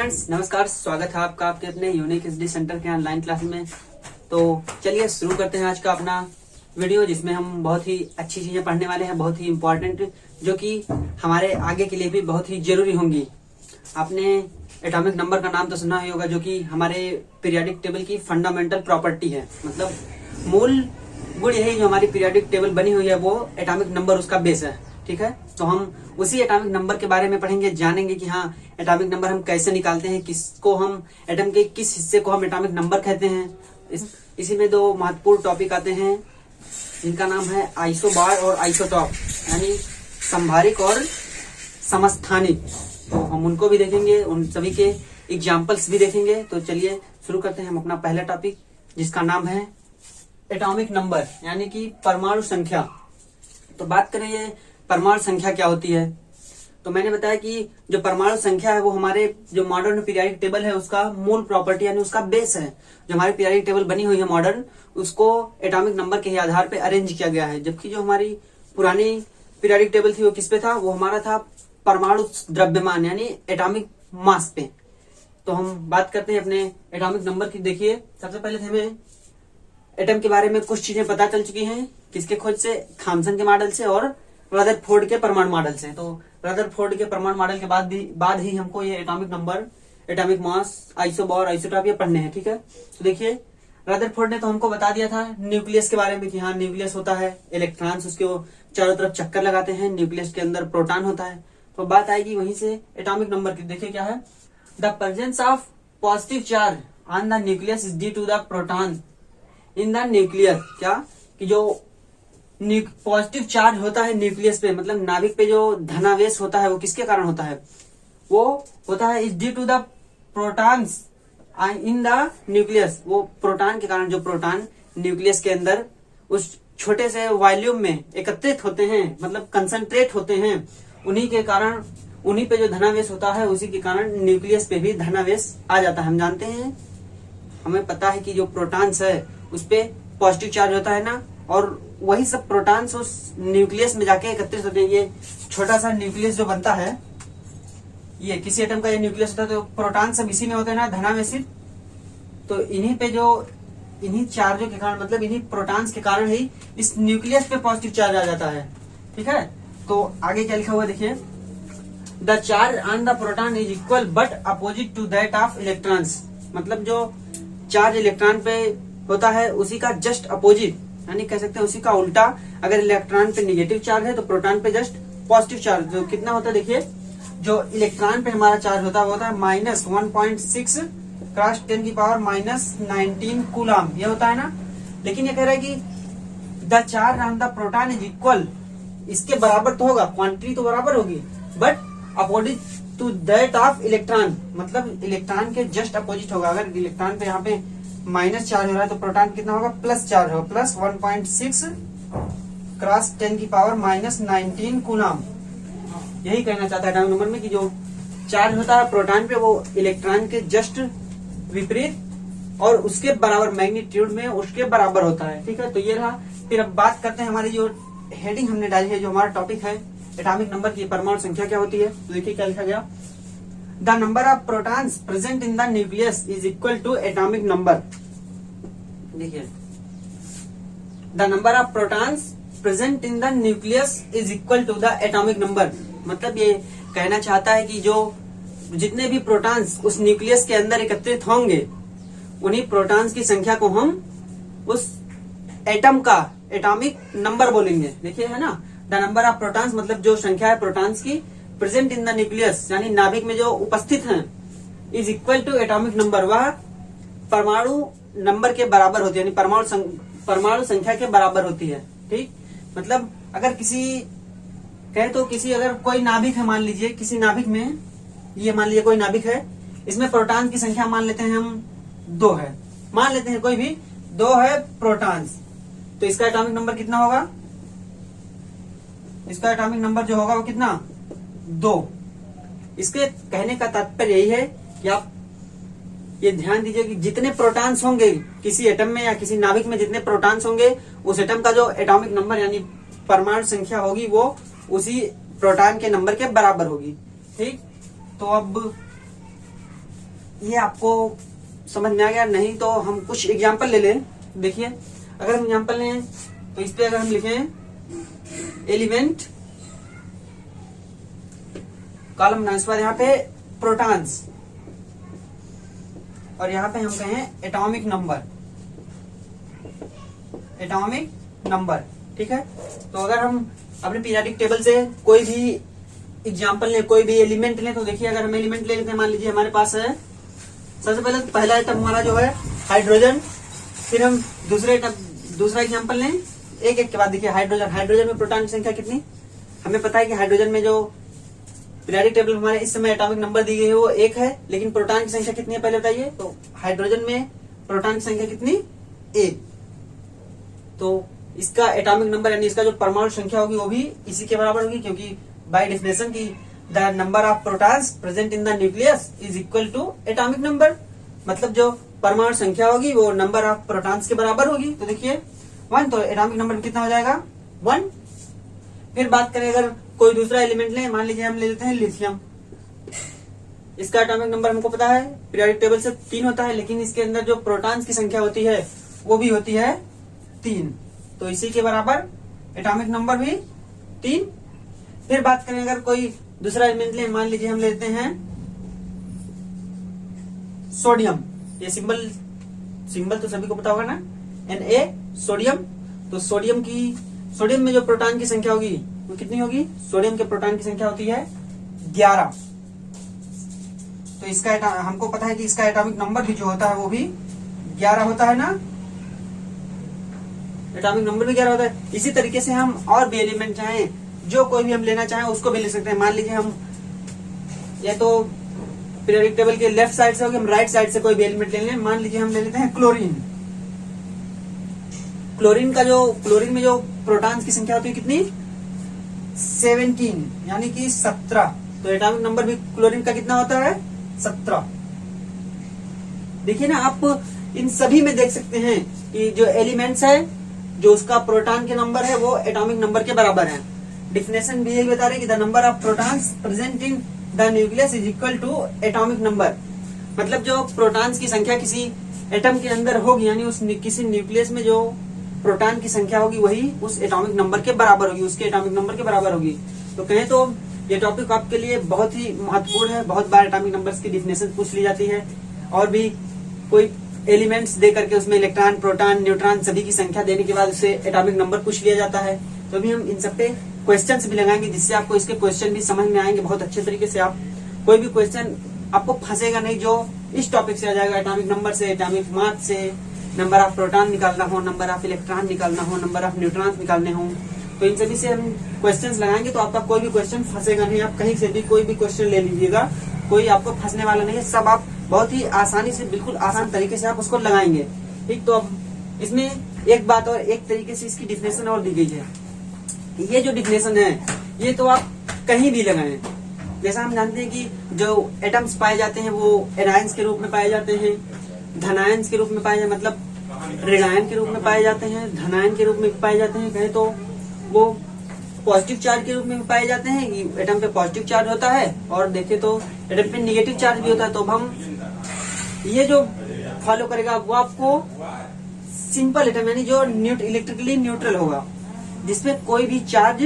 Friends, नमस्कार। स्वागत है आपका आपके अपने यूनिक एसडी सेंटर के ऑनलाइन क्लास में। तो चलिए शुरू करते हैं आज का अपना वीडियो, जिसमें हम बहुत ही अच्छी चीजें पढ़ने वाले हैं, बहुत ही इम्पोर्टेंट, जो कि हमारे आगे के लिए भी बहुत ही जरूरी होंगी। आपने एटॉमिक नंबर का नाम तो सुना ही होगा, जो कि हमारे पीरियोडिक टेबल की फंडामेंटल प्रॉपर्टी है। मतलब मूल गुण यही, जो हमारी पीरियोडिक टेबल बनी हुई है वो एटॉमिक नंबर उसका बेस है। ठीक है, तो हम उसी एटॉमिक नंबर के बारे में पढ़ेंगे, जानेंगे कि हाँ एटॉमिक नंबर हम कैसे निकालते हैं, किसको हम एटम के किस हिस्से को हम एटॉमिक नंबर कहते हैं। इसी में दो महत्वपूर्ण टॉपिक आते हैं, जिनका नाम है आइसोबार और आइसोटॉप, यानी संभारिक और समस्थानिक। तो हम उनको भी देखेंगे, उन सभी के एग्जाम्पल्स भी देखेंगे। तो चलिए शुरू करते हैं हम अपना पहला टॉपिक, जिसका नाम है एटॉमिक नंबर, यानी कि परमाणु संख्या। तो बात करें ये परमाणु संख्या क्या होती है, तो मैंने बताया कि जो परमाणु संख्या है वो हमारे जो मॉडर्न पीरियोडिक टेबल है उसका मूल प्रॉपर्टी, यानी उसका बेस है। जो हमारी पीरियोडिक टेबल बनी हुई है मॉडर्न, उसको एटॉमिक नंबर के ही आधार पे अरेंज किया गया है। जबकि जो हमारी पुरानी पीरियोडिक टेबल थी वो किस पे था, वो हमारा था परमाणु द्रव्यमान, यानी एटॉमिक मास पे। तो हम बात करते हैं अपने एटॉमिक नंबर की। देखिए, सबसे पहले हमें एटम के बारे में कुछ चीजें पता चल चुकी हैं। किसके खोज से? थॉमसन के मॉडल से और रदरफोर्ड के परमाणु मॉडल से। तो रदरफोर्ड के परमाणु मॉडल के बाद ही हमको ये atomic number, atomic mass, isobar, isotope ये पढ़ने हैं। ठीक है, तो देखिए रदरफोर्ड ने तो हमको बता दिया था न्यूक्लियस के बारे में कि हाँ न्यूक्लियस होता है, इलेक्ट्रॉन्स उसके चारों तरफ चक्कर लगाते हैं, न्यूक्लियस के अंदर प्रोटॉन होता है। तो बात आएगी वहीं से एटॉमिक नंबर की। देखिए क्या है, the presence of positive charge on the nucleus is due to the proton in the nuclear. क्या कि जो पॉजिटिव चार्ज होता है न्यूक्लियस पे, मतलब नाभिक पे जो धनावेश होता है, वो किसके कारण होता है? वो होता है is due to the protons in the nucleus. वो प्रोटॉन के कारण, जो प्रोटॉन न्यूक्लियस के अंदर उस छोटे से वॉल्यूम में एकत्रित होते हैं, मतलब कंसंट्रेट होते हैं, उन्हीं के कारण, उन्हीं पे जो धनावेश होता है, उसी के कारण न्यूक्लियस पे भी धनावेश आ जाता है। हम जानते हैं, हमें पता है कि जो प्रोटॉन्स है उस पे पॉजिटिव चार्ज होता है ना, और वही सब प्रोटॉन्स उस न्यूक्लियस में जाके एकत्रित होते हैं। ये छोटा सा न्यूक्लियस जो बनता है, ये किसी एटम का ये न्यूक्लियस होता है, तो प्रोटॉन सब इसी में होते हैं ना, धनावेशित। तो इन्हीं पे जो, इन्हीं चार्जों के कारण, मतलब इन्हीं प्रोटॉन्स के कारण ही इस न्यूक्लियस पे पॉजिटिव चार्ज आ जाता है। ठीक है, तो आगे क्या लिखा हुआ देखिए, the charge on the proton is equal but opposite to that of electrons. मतलब जो चार्ज इलेक्ट्रॉन पे होता है उसी का जस्ट अपोजिट, यानी कह सकते हैं उसी का उल्टा। अगर इलेक्ट्रॉन पे निगेटिव चार्ज है तो प्रोटॉन पे जस्ट पॉजिटिव चार्ज। जो कितना होता है देखिए, जो इलेक्ट्रॉन पे हमारा चार्ज होता है वो होता है -1.6 क्रॉस 10 की पावर -19 कूलम, ये होता है ना। लेकिन ये कह रहा है कि the charge on the proton is equal, इसके बराबर तो होगा, क्वांटिटी तो बराबर होगी, but opposite to that of electron, मतलब इलेक्ट्रॉन के जस्ट अपोजिट होगा। अगर इलेक्ट्रॉन पे यहाँ पे माइनस चार्ज हो रहा है तो प्रोटॉन कितना होगा? प्लस चार्ज होगा, प्लस 1.6 क्रॉस 10 की पावर -19 कूलम। यही कहना चाहता है एटॉमिक नंबर में कि जो चार्ज होता है प्रोटॉन पे वो इलेक्ट्रॉन के जस्ट विपरीत और उसके बराबर मैग्नीट्यूड में उसके बराबर होता है। ठीक है, तो ये रहा। फिर अब बात करते हैं, हमारी जो हेडिंग हमने डाली है, जो हमारा टॉपिक है एटॉमिक नंबर की, परमाणु संख्या क्या होती है। तो देखिए क्या लिखा गया, the number of protons present in the nucleus is equal to atomic number. देखिए, the number of protons present in the nucleus is equal to the atomic number. मतलब ये कहना चाहता है कि जो जितने भी प्रोटॉन्स उस न्यूक्लियस के अंदर एकत्रित होंगे, उन्हीं प्रोटॉन्स की संख्या को हम उस एटम का एटॉमिक नंबर बोलेंगे। देखिए है ना, द नंबर ऑफ प्रोटॉन्स मतलब जो संख्या है प्रोटॉन्स की, प्रेजेंट इन द न्यूक्लियस यानी नाभिक में जो उपस्थित हैं, is equal to atomic number, वह परमाणु नंबर के बराबर होती है, यानी परमाणु संख्या के बराबर होती है। ठीक, मतलब अगर किसी कहे तो किसी, अगर कोई नाभिक है, मान लीजिए किसी नाभिक में, ये मान लीजिए कोई नाभिक है, इसमें प्रोटॉन की संख्या मान लेते हैं हम 2 है, मान लेते हैं कोई भी 2 है प्रोटॉन्स, तो इसका एटॉमिक नंबर कितना होगा? इसका एटॉमिक नंबर जो होगा वो कितना? 2। इसके कहने का तात्पर्य यही है कि आप ये ध्यान दीजिए कि जितने प्रोटॉन्स होंगे किसी एटम में या किसी नाभिक में, जितने प्रोटॉन्स होंगे, उस एटम का जो एटॉमिक नंबर यानी परमाणु संख्या होगी वो उसी प्रोटॉन के नंबर के बराबर होगी। ठीक, तो अब ये आपको समझ में आ गया? नहीं तो हम कुछ एग्जाम्पल ले लें। देखिए, अगर हम एग्जाम्पल लें तो इस पे अगर हम लिखें एलिमेंट कॉलम ना, इस पर यहाँ पे प्रोटॉन्स और यहाँ पे हम कहें एटॉमिक नंबर, एटॉमिक नंबर, ठीक है। तो अगर हम अपने पीरियोडिक टेबल से कोई भी एग्जाम्पल लें, कोई भी एलिमेंट लें, तो देखिए अगर हम एलिमेंट ले लेते हैं, मान लीजिए हमारे पास है सबसे पहले पहला आइटम हमारा जो है हाइड्रोजन, फिर हम दूसरा एग्जाम्पल लें एक एक के बाद। देखिए हाइड्रोजन में प्रोटॉन की संख्या कितनी, हमें पता है कि हाइड्रोजन में जो पीरियोडिक टेबल हमारे इस समय एटॉमिक नंबर दी गई है वो 1 है, लेकिन प्रोटॉन की संख्या कितनी है पहले बताइए। तो हाइड्रोजन में प्रोटॉन की संख्या कितनी, 1। तो इसका एटॉमिक नंबर यानी इसका जो परमाणु संख्या होगी वो भी इसी के बराबर होगी, क्योंकि बाय डेफिनेशन की the number of protons present in the nucleus is equal to atomic number, मतलब जो परमाणु संख्या होगी वो नंबर ऑफ प्रोटॉन्स के बराबर होगी। तो देखिए 1, तो एटॉमिक नंबर कितना हो जाएगा 1। फिर बात करें अगर कोई दूसरा एलिमेंट लें, मान लीजिए हम ले लेते हैं लिथियम, इसका एटॉमिक नंबर हमको पता है पीरियोडिक टेबल से 3 होता है, लेकिन इसके अंदर जो प्रोटॉन्स की संख्या होती है वो भी होती है 3, तो इसी के बराबर एटॉमिक नंबर भी 3। फिर बात करें अगर कोई दूसरा एलिमेंट लें, मान लीजिए हम लेते हैं सोडियम, ये सिंबल तो सभी को पता होगा ना, Na सोडियम। तो सोडियम में जो प्रोटॉन की संख्या होगी वो कितनी होगी, सोडियम के प्रोटॉन की संख्या होती है 11। तो इसका हमको पता है कि इसका एटॉमिक नंबर भी जो होता है वो भी 11 होता है ना, एटॉमिक नंबर भी 11 होता है। इसी तरीके से हम और भी एलिमेंट चाहें, जो कोई भी हम लेना चाहें उसको भी ले सकते हैं। मान लीजिए हम या तो पीरियोडिक टेबल के लेफ्ट साइड से होगी, हम राइट साइड से कोई भी एलिमेंट ले लें। मान लीजिए हम ले लेते हैं क्लोरीन। क्लोरीन में जो प्रोटॉन्स की संख्या होती है कितनी, 17 यानी कि 17। तो एटॉमिक नंबर भी क्लोरीन का कितना होता है, 17। देखिए ना, आप इन सभी में देख सकते हैं कि जो एलिमेंट्स है जो उसका प्रोटॉन के नंबर है वो एटॉमिक नंबर के बराबर है। डिफिनेशन भी यही बता रहे कि the number of protons present in the nucleus is equal to atomic number, मतलब जो प्रोटॉन्स की संख्या किसी एटम के अंदर होगी यानी उस किसी न्यूक्लियस में जो प्रोटॉन की संख्या होगी वही उस एटॉमिक नंबर के बराबर होगी, उसके एटॉमिक नंबर के बराबर होगी। तो कहें तो ये टॉपिक आपके लिए बहुत ही महत्वपूर्ण है। बहुत बार एटॉमिक नंबर्स की डिफिनेशन पूछ ली जाती है, और भी कोई एलिमेंट्स दे करके उसमें इलेक्ट्रॉन, प्रोटॉन, न्यूट्रॉन सभी की संख्या देने के बाद उसे एटॉमिक नंबर पूछ लिया जाता है। तो अभी हम इन सब पे क्वेश्चंस भी लगाएंगे जिससे आपको इसके क्वेश्चन भी समझ में आएंगे बहुत अच्छे तरीके से। आप कोई भी क्वेश्चन आपको फंसेगा नहीं जो इस टॉपिक से आ जाएगा, एटॉमिक नंबर से, एटॉमिक मास से, नंबर ऑफ प्रोटॉन निकालना हो, नंबर ऑफ इलेक्ट्रॉन निकालना हो, नंबर ऑफ न्यूट्रॉन्स निकालने हो, तो इन सभी से हम क्वेश्चंस लगाएंगे तो आपका कोई भी क्वेश्चन फंसेगा नहीं। आप कहीं से भी कोई भी क्वेश्चन ले लीजिएगा, कोई आपको फंसने वाला नहीं है। सब आप बहुत ही आसानी से, बिल्कुल आसान तरीके से आप उसको लगाएंगे, ठीक। तो अब इसमें एक बात और एक तरीके से इसकी डिफिनेशन और दी गई है। ये जो डिफिनेशन है ये तो आप कहीं भी लगाएं। जैसा हम जानते हैं कि जो एटम्स पाए जाते हैं वो एनायंस के रूप में पाए जाते हैं, धनायंस के रूप में पाए जाते हैं, मतलब ऋणायन के रूप में पाए जाते हैं, धनायन के रूप में पाए जाते हैं। कहें तो वो पॉजिटिव चार्ज के रूप में पाए जाते हैं कि एटम पे पॉजिटिव चार्ज होता है, और देखें तो एटम पे नेगेटिव चार्ज भी होता है। तो हम ये जो फॉलो करेगा वो आपको सिंपल एटम यानी जो इलेक्ट्रिकली न्यूट्रल होगा, जिसमें कोई भी चार्ज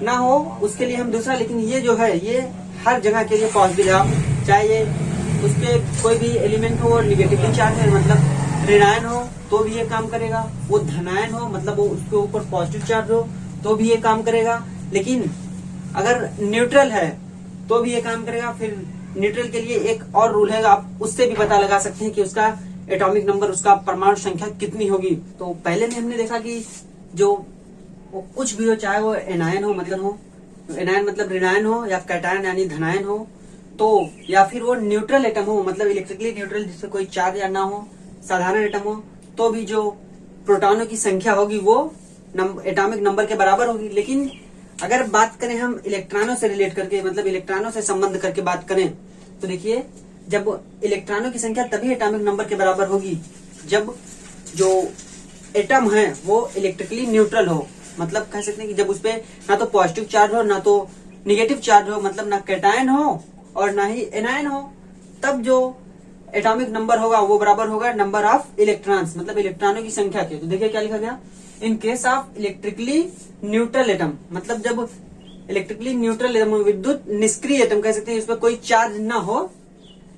ना हो, उसके लिए हम दूसरा। लेकिन ये जो है ये हर जगह के लिए पॉसिबल है। आप चाहे ये उसपे कोई भी एलिमेंट हो और निगेटिवली चार्ज है, मतलब ऋणायन हो तो भी ये काम करेगा, वो धनायन हो मतलब वो उसके ऊपर पॉजिटिव चार्ज हो तो भी ये काम करेगा। लेकिन अगर न्यूट्रल है तो भी ये काम करेगा। फिर न्यूट्रल के लिए एक और रूल है, आप उससे भी पता लगा सकते हैं कि उसका एटॉमिक नंबर, उसका परमाणु संख्या कितनी होगी। तो पहले में हमने देखा कि जो वो कुछ भी हो, चाहे वो एनायन हो एनायन मतलब ऋणायन हो, या कैटायन यानी धनायन हो, तो या फिर वो न्यूट्रल एटम हो मतलब इलेक्ट्रिकली न्यूट्रल, जिससे कोई चार्ज या ना हो, साधारण एटम हो, तो भी जो प्रोटॉनों की संख्या होगी वो एटॉमिक नंबर के बराबर होगी। लेकिन अगर बात करें हम इलेक्ट्रॉनों से रिलेट करके, मतलब इलेक्ट्रॉनों से संबंध करके बात करें, तो देखिए जब इलेक्ट्रॉनों की संख्या तभी एटॉमिक नंबर के बराबर होगी जब जो एटम है वो इलेक्ट्रिकली न्यूट्रल हो। मतलब कह सकते हैं कि जब उसपे ना तो पॉजिटिव चार्ज हो ना तो निगेटिव चार्ज हो, मतलब ना कैटायन हो और ना ही एनायन हो। तब जो एटॉमिक नंबर होगा वो बराबर होगा नंबर ऑफ इलेक्ट्रॉन्स, मतलब इलेक्ट्रॉनों की संख्या के। तो देखिए क्या लिखा गया, in case of electrically neutral atom, मतलब जब इलेक्ट्रिकली न्यूट्रल एटम, विद्युत निष्क्रिय एटम कह सकते हैं, इसमें कोई चार्ज ना हो,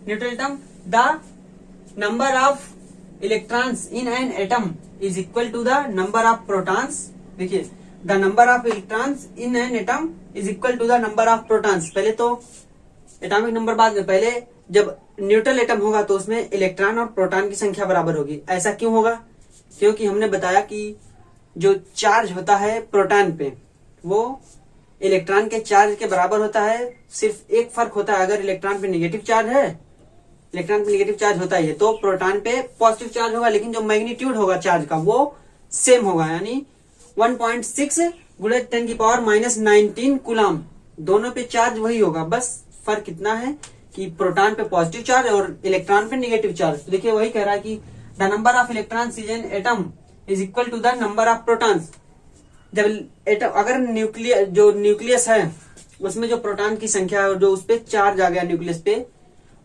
neutral atom, the number of electrons in an atom is equal to the number of protons. देखिए the number of electrons in an atom is equal to the number of protons. पहले तो atomic number बाद में, पहले जब neutral atom होगा तो उसमें इलेक्ट्रॉन और प्रोटॉन की संख्या बराबर होगी। ऐसा क्यों होगा, क्योंकि हमने बताया कि जो चार्ज होता है प्रोटॉन पे वो इलेक्ट्रॉन के चार्ज के बराबर होता है। सिर्फ एक फर्क होता है, अगर इलेक्ट्रॉन पे नेगेटिव चार्ज है, इलेक्ट्रॉन पे नेगेटिव चार्ज होता है तो प्रोटॉन पे पॉजिटिव चार्ज होगा, लेकिन जो मैग्नीट्यूड होगा चार्ज का वो सेम होगा, यानी 1.6 गुणे 10⁻⁻19 कूलम, दोनों पे चार्ज वही होगा। बस फर्क इतना है कि प्रोटॉन पे पॉजिटिव चार्ज और इलेक्ट्रॉन पे नेगेटिव चार्ज। तो देखिए वही कह रहा है कि the number of electrons in an atom is equal to the number of protons. जब एटम, अगर न्यूक्लियस है उसमें जो प्रोटॉन की संख्या है, जो उस पे चार्ज आ गया न्यूक्लियस पे,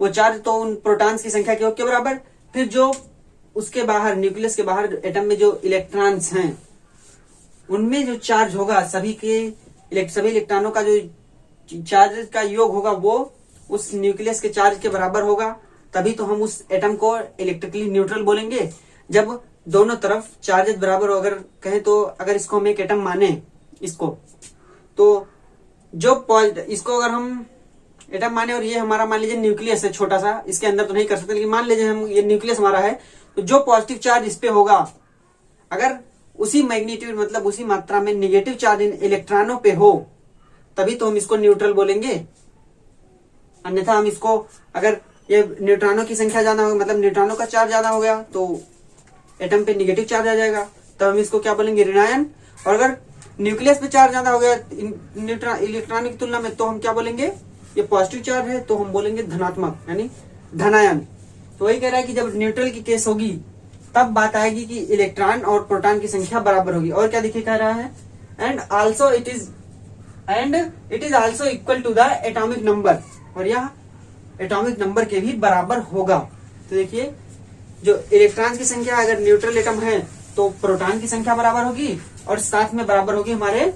वो चार्ज तो उन प्रोटॉन्स की संख्या के बराबर। फिर जो उसके बाहर, न्यूक्लियस के बाहर एटम में जो इलेक्ट्रॉन्स हैं उनमें जो चार्ज होगा, सभी इलेक्ट्रॉनों का जो चार्ज का योग होगा वो उस न्यूक्लियस के चार्ज के बराबर होगा। तभी तो हम उस एटम को इलेक्ट्रिकली न्यूट्रल बोलेंगे, जब दोनों तरफ चार्जेस बराबर हो। अगर कहें तो अगर इसको हम एक एटम माने, इसको तो जो इसको अगर हम एटम माने और ये हमारा मान लीजिए न्यूक्लियस है छोटा सा, इसके अंदर तो नहीं कर सकते, लेकिन मान लीजिए हम ये न्यूक्लियस हमारा है, तो जो पॉजिटिव चार्ज इस पे होगा अगर उसी मैग्नीट्यूड, मतलब उसी मात्रा में नेगेटिव चार्ज इन इलेक्ट्रॉनों पे हो, तभी तो हम इसको न्यूट्रल बोलेंगे। अन्यथा हम इसको, अगर ये न्यूट्रॉनों की संख्या ज्यादा होगी, मतलब न्यूट्रॉनों का चार्ज ज्यादा हो गया तो एटम पे नेगेटिव चार्ज आ जाएगा, तब हम इसको क्या बोलेंगे, ऋणायन। और अगर न्यूक्लियस पे चार्ज ज्यादा हो गया इलेक्ट्रॉन की तुलना में, तो हम क्या बोलेंगे, ये पॉजिटिव चार्ज है तो हम बोलेंगे धनात्मक, यानी धनायन। तो वही कह रहा है कि जब न्यूट्रल की केस होगी तब बात आएगी कि इलेक्ट्रॉन और प्रोटॉन की संख्या बराबर होगी। और क्या देखिए कह रहा है, and it is also equal to the atomic number, और यह एटॉमिक नंबर के भी बराबर होगा। तो देखिए जो इलेक्ट्रॉन की संख्या अगर न्यूट्रल एटम है तो प्रोटॉन की संख्या बराबर होगी, और साथ में बराबर होगी हमारे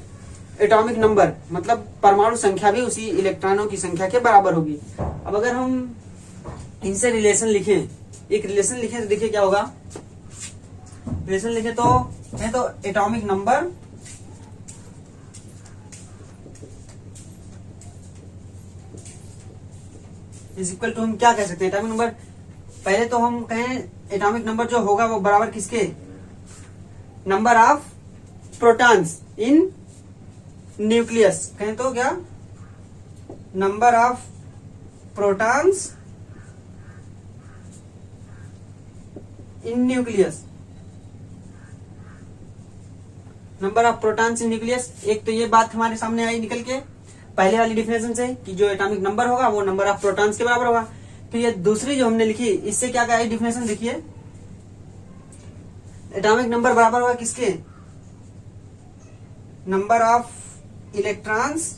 एटॉमिक नंबर, मतलब परमाणु संख्या भी उसी इलेक्ट्रॉनों की संख्या के बराबर होगी। अब अगर हम इनसे रिलेशन लिखें, एक रिलेशन लिखें तो देखिए क्या होगा, रिलेशन लिखे तो है तो atomic number is equal to, हम क्या कह सकते हैं, एटॉमिक नंबर, पहले तो हम कहें एटॉमिक नंबर जो होगा वो बराबर किसके, number of protons in nucleus, कहें तो क्या, number of protons in nucleus, number of protons in nucleus. एक तो ये बात हमारे सामने आई निकल के पहले वाली डिफिनेशन से कि जो एटॉमिक नंबर होगा वो नंबर ऑफ प्रोटॉन्स के बराबर होगा। फिर ये दूसरी जो हमने लिखी, इससे क्या आई डिफिनेशन, देखिए एटॉमिक नंबर बराबर होगा किसके, नंबर ऑफ इलेक्ट्रॉन्स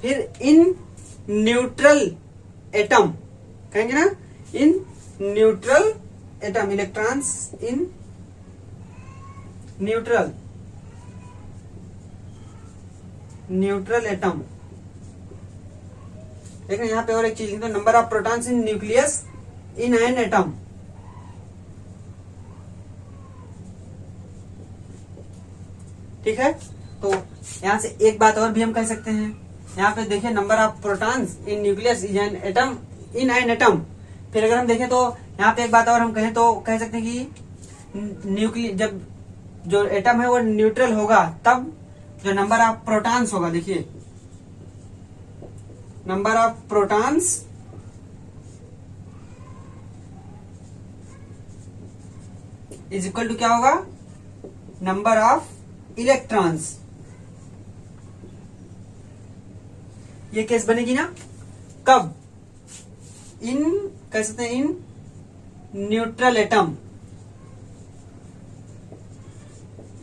फिर इन न्यूट्रल एटम, कहेंगे ना, इन neutral atom, electrons in neutral atom. लेकिन यहाँ पे और एक चीज लिख दो, number of protons in nucleus in an atom. ठीक है, तो यहाँ से एक बात और भी हम कह सकते हैं, यहाँ पे देखिए number of protons in nucleus is an atom in an atom. फिर अगर हम देखें तो यहाँ पे एक बात और हम कहें तो कह सकते हैं कि न्यूक्लियस, जब जो एटम है वो न्यूट्रल होगा तब जो नंबर ऑफ प्रोटॉन्स होगा, देखिए number of protons is equal to क्या होगा, नंबर ऑफ इलेक्ट्रॉन्स। ये केस बनेगी ना, कब, इन कह सकते हैं in neutral atom,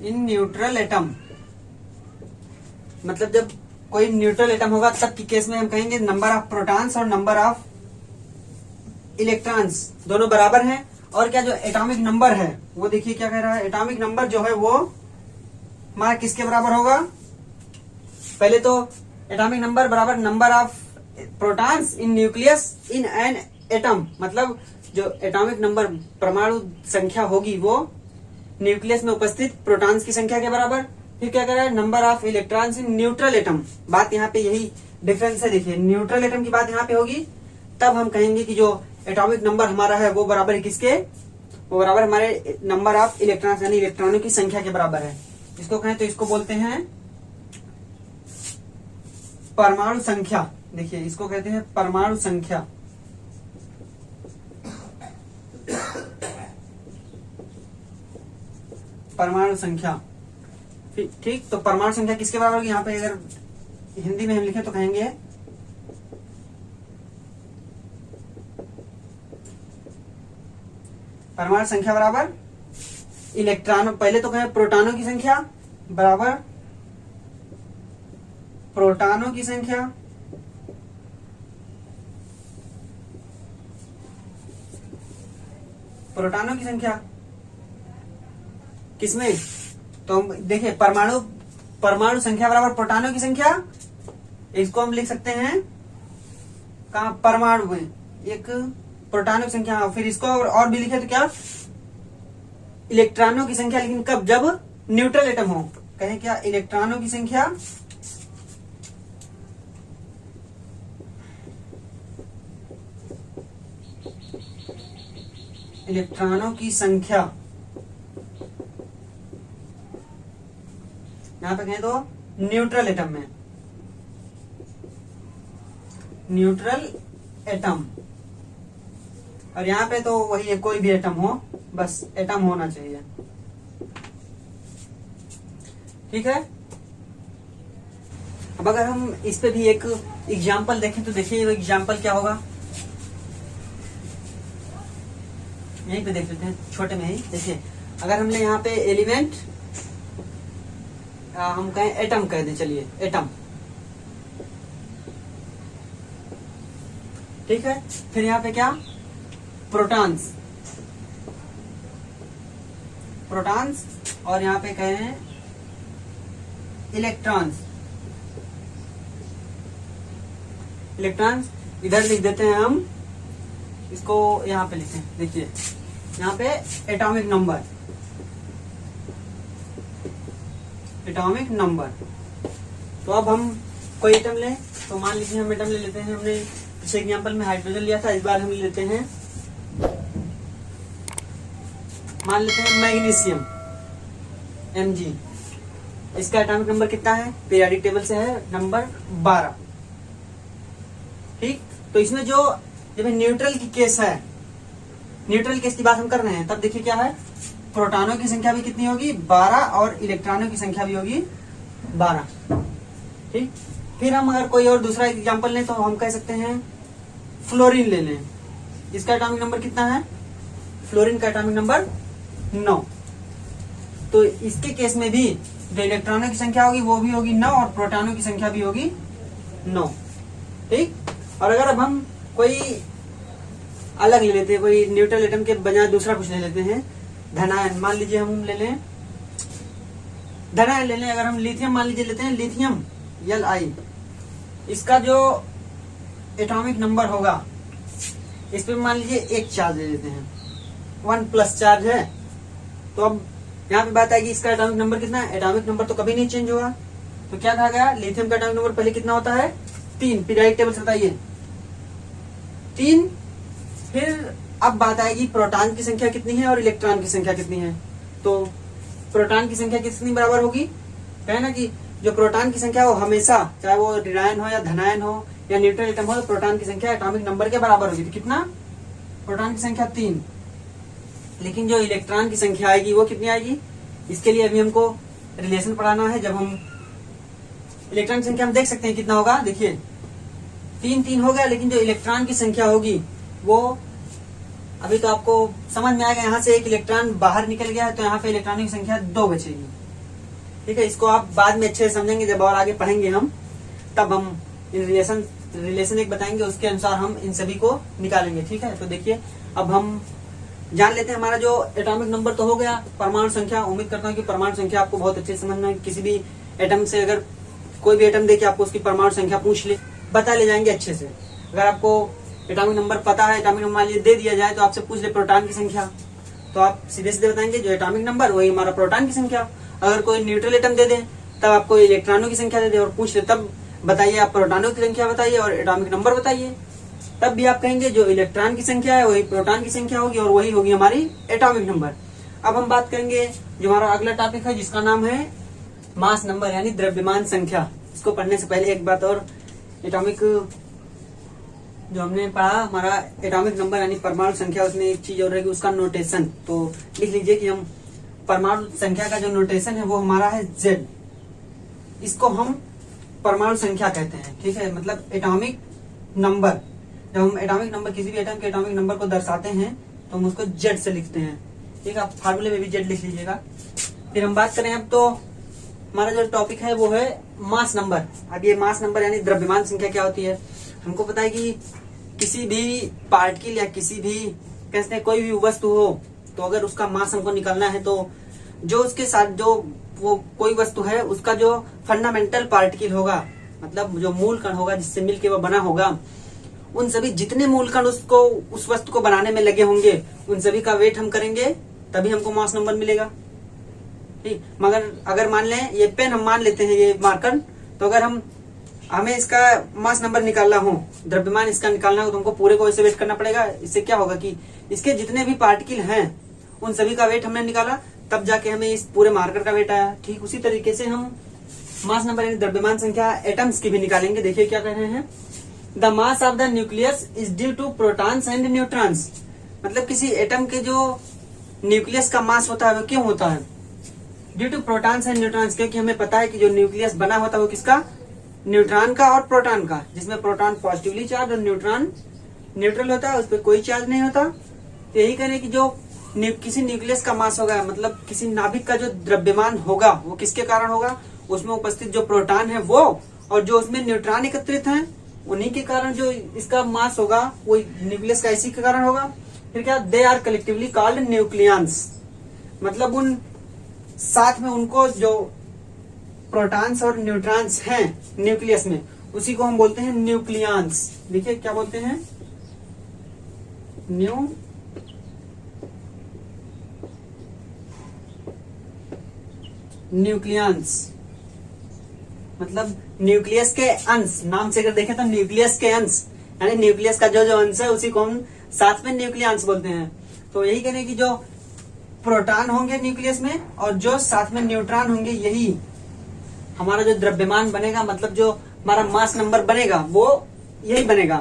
in neutral atom, मतलब जब कोई न्यूट्रल एटम होगा तब की केस में हम कहेंगे नंबर ऑफ प्रोटॉन्स और नंबर ऑफ इलेक्ट्रॉन्स दोनों बराबर हैं। और क्या जो एटॉमिक नंबर है वो देखिए क्या कह रहा है, एटॉमिक नंबर जो है वो हमारा किसके बराबर होगा, पहले तो एटॉमिक नंबर बराबर number of protons in nucleus in an atom, मतलब जो एटॉमिक नंबर परमाणु संख्या होगी वो न्यूक्लियस में उपस्थित प्रोटॉन्स की संख्या के बराबर। फिर क्या कर रहा है, number of electrons in neutral atom, बात यहाँ पे यही डिफरेंस है। देखिए न्यूट्रल एटम की बात यहाँ पे होगी, तब हम कहेंगे कि जो एटॉमिक नंबर हमारा है वो बराबर है किसके, वो बराबर हमारे नंबर ऑफ इलेक्ट्रॉन्स यानी इलेक्ट्रॉनों की संख्या के बराबर है। इसको कहें तो इसको बोलते हैं परमाणु संख्या। देखिए इसको कहते हैं परमाणु संख्या। परमाणु संख्या ठीक, तो परमाणु संख्या किसके बराबर होगी, यहाँ पे अगर हिंदी में हम लिखें तो कहेंगे परमाणु संख्या बराबर इलेक्ट्रॉनों, पहले तो कहें प्रोटॉनों की संख्या बराबर प्रोटॉनों की संख्या प्रोटॉनों की संख्या किसमें, तो हम देखिए परमाणु संख्या बराबर प्रोटॉनों की संख्या, इसको हम लिख सकते हैं कहा परमाणु में एक प्रोटॉनों की संख्या, फिर इसको और भी लिखे तो क्या इलेक्ट्रॉनों की संख्या, लेकिन कब, जब न्यूट्रल एटम हो, कहें क्या इलेक्ट्रॉनों की संख्या इलेक्ट्रॉनों की संख्या, यहां पे कहें तो न्यूट्रल एटम में, न्यूट्रल एटम, और यहाँ पे तो वही है कोई भी एटम हो, बस एटम होना चाहिए, ठीक है। अब अगर हम इस पे भी एक एग्जाम्पल देखें तो देखिए वो एग्जाम्पल क्या होगा, यहीं पे देख लेते हैं छोटे में ही। देखिए अगर हमने यहाँ पे एलिमेंट हम कहें एटम कह दें, चलिए एटम, ठीक है। फिर यहाँ पे क्या प्रोटॉन्स, प्रोटॉन्स, और यहाँ पे कहें इलेक्ट्रॉन्स, इलेक्ट्रॉन्स इधर लिख देते हैं हम, इसको यहाँ पे लिखते हैं। देखिए यहाँ पे एटॉमिक नंबर, एटॉमिक नंबर, तो अब हम कोई एटम लें, तो मान लीजिए हम एटम ले लेते हैं, हमने पिछले एग्जाम्पल में हाइड्रोजन लिया था, इस बार हम लेते हैं, मान लेते हैं मैग्नीशियम Mg, इसका एटॉमिक नंबर कितना है, पीरियोडिक टेबल से है नंबर 12, ठीक। तो इसमें जो जब न्यूट्रल की केस है, न्यूट्रल केस की बात हम कर रहे हैं, तब देखिए क्या है, प्रोटॉनों की संख्या भी कितनी होगी 12, और इलेक्ट्रॉनों की संख्या भी होगी 12, ठीक। फिर हम अगर कोई और दूसरा एग्जांपल लें तो हम कह सकते हैं फ्लोरीन ले लें, इसका एटॉमिक नंबर कितना है, फ्लोरीन का एटॉमिक नंबर 9, तो इसके केस में भी जो इलेक्ट्रॉनों की संख्या होगी वो भी होगी 9, और प्रोटॉनों की संख्या भी होगी 9, ठीक। और अगर अब हम कोई अलग ले लेते हैं, कोई न्यूट्रल एटम के बजाय दूसरा कुछ ले लेते हैं, धनायन, मान लीजिए हम ले लें धनायन ले लें, अगर हम लिथियम मान लीजिए लेते हैं, लिथियम Li, इसका जो एटॉमिक नंबर होगा, इस पे मान लीजिए एक चार्ज ले लेते हैं, 1+ चार्ज है, तो अब यहाँ पे बात आएगी इसका एटॉमिक नंबर कितना है, एटॉमिक नंबर तो कभी नहीं चेंज होगा, तो क्या कहा गया, लिथियम का एटॉमिक नंबर पहले कितना होता है 3, पीरियोडिक टेबल से बताइए 3। फिर अब बात आएगी प्रोटॉन की संख्या कितनी है और इलेक्ट्रॉन की संख्या कितनी है, तो प्रोटॉन की संख्या कितनी बराबर होगी, है ना कि जो प्रोटॉन की संख्या हो हमेशा, चाहे वो ऋणायन हो या धनायन हो या न्यूट्रल एटम हो, तो प्रोटॉन की संख्या एटॉमिक नंबर के बराबर होगी, तो कितना, प्रोटॉन की संख्या 3, लेकिन जो इलेक्ट्रॉन की संख्या आएगी वो कितनी आएगी, इसके लिए अभी हमको रिलेशन पढ़ाना है। जब हम इलेक्ट्रॉन की संख्या हम देख सकते हैं कितना होगा, देखिए 3 हो गया, लेकिन जो इलेक्ट्रॉन की संख्या होगी वो अभी तो आपको समझ में आएगा, यहाँ से एक इलेक्ट्रॉन बाहर निकल गया है, तो यहाँ पे इलेक्ट्रॉनों की संख्या 2 बचेगी, ठीक है। इसको आप बाद में अच्छे से समझेंगे जब और आगे पढ़ेंगे हम। तब हम इन रिलेशन एक बताएंगे, उसके अनुसार हम इन सभी को निकालेंगे। ठीक है, तो देखिए अब हम जान लेते हैं हमारा जो एटॉमिक नंबर तो हो गया, परमाणु संख्या। उम्मीद करता हूँ कि परमाणु संख्या आपको बहुत अच्छे से समझ में, किसी भी एटम से अगर कोई भी एटम देके आपको उसकी परमाणु संख्या पूछ ले, बता ले जाएंगे अच्छे से। अगर आपको एटॉमिक नंबर पता है, एटॉमिक नंबर मान लीजिए दे दिया जाए तो आपसे पूछ ले प्रोटॉन की संख्या, तो आप सीधे सीधे बताएंगे जो एटॉमिक नंबर वही हमारा प्रोटॉन की संख्या। अगर कोई न्यूट्रल एटम दे दे तब आपको इलेक्ट्रॉनों की संख्या दे दे और पूछ ले, तब बताइए आप प्रोटॉनों की संख्या बताइए और एटॉमिक नंबर बताइए, तब भी आप कहेंगे जो इलेक्ट्रॉन की संख्या है वही प्रोटॉन की संख्या होगी और वही होगी हमारी एटॉमिक नंबर। अब हम बात करेंगे जो हमारा अगला टॉपिक है जिसका नाम है मास नंबर यानी द्रव्यमान संख्या। इसको पढ़ने से पहले एक बात और, एटॉमिक जो हमने पढ़ा हमारा एटॉमिक नंबर यानी परमाणु संख्या, उसमें एक चीज और रहेगी उसका नोटेशन। तो लिख लीजिए कि हम परमाणु संख्या का जो नोटेशन है वो हमारा है Z। इसको हम परमाणु संख्या कहते हैं। ठीक है, मतलब एटॉमिक नंबर, जब हम एटॉमिक नंबर किसी भी एटम के एटॉमिक नंबर को दर्शाते हैं तो हम उसको Z से लिखते हैं। ठीक है, आप फार्मूले में भी Z लिख लीजिएगा। फिर हम बात करें अब तो हमारा जो टॉपिक है वो है मास नंबर। अब ये मास नंबर यानी द्रव्यमान संख्या क्या होती है। हमको पता है कि किसी भी पार्टिकल या किसी भी कहते हैं कोई भी वस्तु हो तो अगर उसका मास हमको निकालना है तो जो उसके साथ जो वो कोई वस्तु है उसका जो फंडामेंटल पार्टिकल होगा, मतलब जो मूल कण होगा जिससे मिलके वो बना होगा, उन सभी जितने मूल कण उसको उस वस्तु को बनाने में लगे होंगे उन सभी का वेट हम करेंगे, तभी हमको मास नंबर मिलेगा। ठीक, मगर अगर मान लें ये पेन हम मान लेते हैं ये मार्कर, तो अगर हमें इसका मास नंबर निकालना हो, द्रव्यमान इसका निकालना हो तो हमको पूरे को ऐसे वेट करना पड़ेगा। इससे क्या होगा कि इसके जितने भी पार्टिकल हैं उन सभी का वेट हमने निकाला, तब जाके हमें इस पूरे मार्कर का वेट आया। ठीक उसी तरीके से हम मास नंबर यानी द्रव्यमान संख्या एटम्स की भी निकालेंगे। देखिए क्या कह रहे हैं, the mass of the nucleus is due to protons and neutrons. मतलब किसी एटम के जो न्यूक्लियस का मास होता है वो क्यों होता है, due to protons and neutrons, क्योंकि हमें पता है कि जो न्यूक्लियस बना होता है वो किसका, न्यूट्रॉन का और प्रोटॉन का, जिसमें प्रोटॉन पॉजिटिवली चार्ज और न्यूट्रॉन न्यूट्रल होता है, उस पर कोई चार्ज नहीं होता। तो यही करें कि जो किसी न्यूक्लियस का मास होगा, मतलब किसी नाभिक का जो द्रव्यमान होगा वो किसके कारण होगा, उसमें उपस्थित जो प्रोटॉन है वो और जो उसमें न्यूट्रॉन एकत्रित हैं उन्हीं के कारण जो इसका मास होगा वो न्यूक्लियस का इसी के कारण होगा। फिर क्या, they are collectively called nucleons, मतलब उन साथ में उनको जो प्रोटॉन्स और न्यूट्रॉन्स हैं न्यूक्लियस में उसी को हम बोलते हैं न्यूक्लियंस। देखिए क्या बोलते हैं, न्यूक्लियंस, मतलब न्यूक्लियस के अंश, नाम से अगर देखें तो न्यूक्लियस के अंश यानी न्यूक्लियस का जो जो अंश है उसी को हम साथ में न्यूक्लियंस बोलते हैं। तो यही कहने की जो प्रोटॉन होंगे न्यूक्लियस में और जो साथ में न्यूट्रॉन होंगे यही हमारा जो द्रव्यमान बनेगा, मतलब जो हमारा मास नंबर बनेगा वो यही बनेगा,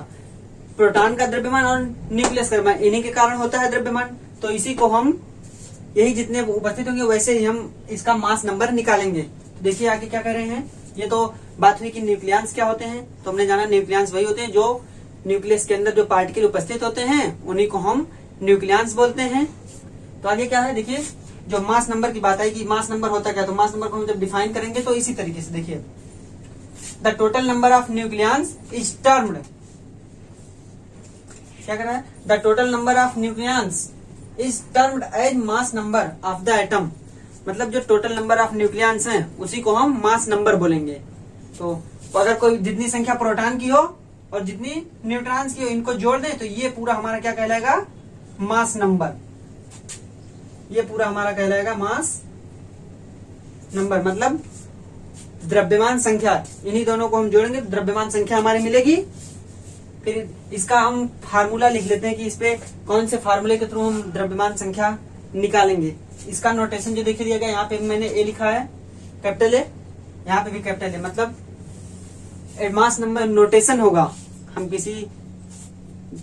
प्रोटॉन का द्रव्यमान और न्यूक्लियस का द्रव्यमान, इन्हीं के कारण होता है द्रव्यमान। तो इसी को हम यही जितने उपस्थित होंगे वैसे ही हम इसका मास नंबर निकालेंगे। तो देखिए आगे क्या कह रहे हैं, ये तो बात हुई कि न्यूक्लियंस क्या होते हैं, तो हमने जाना न्यूक्लियंस वही होते हैं जो न्यूक्लियस के अंदर जो पार्टिकल उपस्थित होते हैं उन्हीं को हम न्यूक्लियंस बोलते हैं। तो आगे क्या है, देखिए जो मास नंबर की बात आई कि मास नंबर होता क्या, तो मास नंबर को हम जब डिफाइन करेंगे तो इसी तरीके से देखिए, the total number of nucleons is termed, क्या कर रहा है, the total number of nucleons is termed as mass number of the atom, मतलब जो टोटल नंबर ऑफ न्यूक्लियंस हैं उसी को हम मास नंबर बोलेंगे। तो अगर कोई जितनी संख्या प्रोटॉन की हो और जितनी न्यूट्रॉन्स की हो इनको जोड़ दें तो ये पूरा हमारा क्या कहलाएगा, मास नंबर, ये पूरा हमारा कहलाएगा मास नंबर, मतलब द्रव्यमान संख्या। इन्हीं दोनों को हम जोड़ेंगे द्रव्यमान संख्या हमारी मिलेगी। फिर इसका हम फार्मूला लिख लेते हैं कि इस पे कौन से फार्मूले के थ्रू हम द्रव्यमान संख्या निकालेंगे। इसका नोटेशन जो देखिए दिया गया, यहाँ पे मैंने ए लिखा है कैपिटल ए, यहाँ पे भी कैपिटल ए, मतलब मास नंबर नोटेशन होगा। हम किसी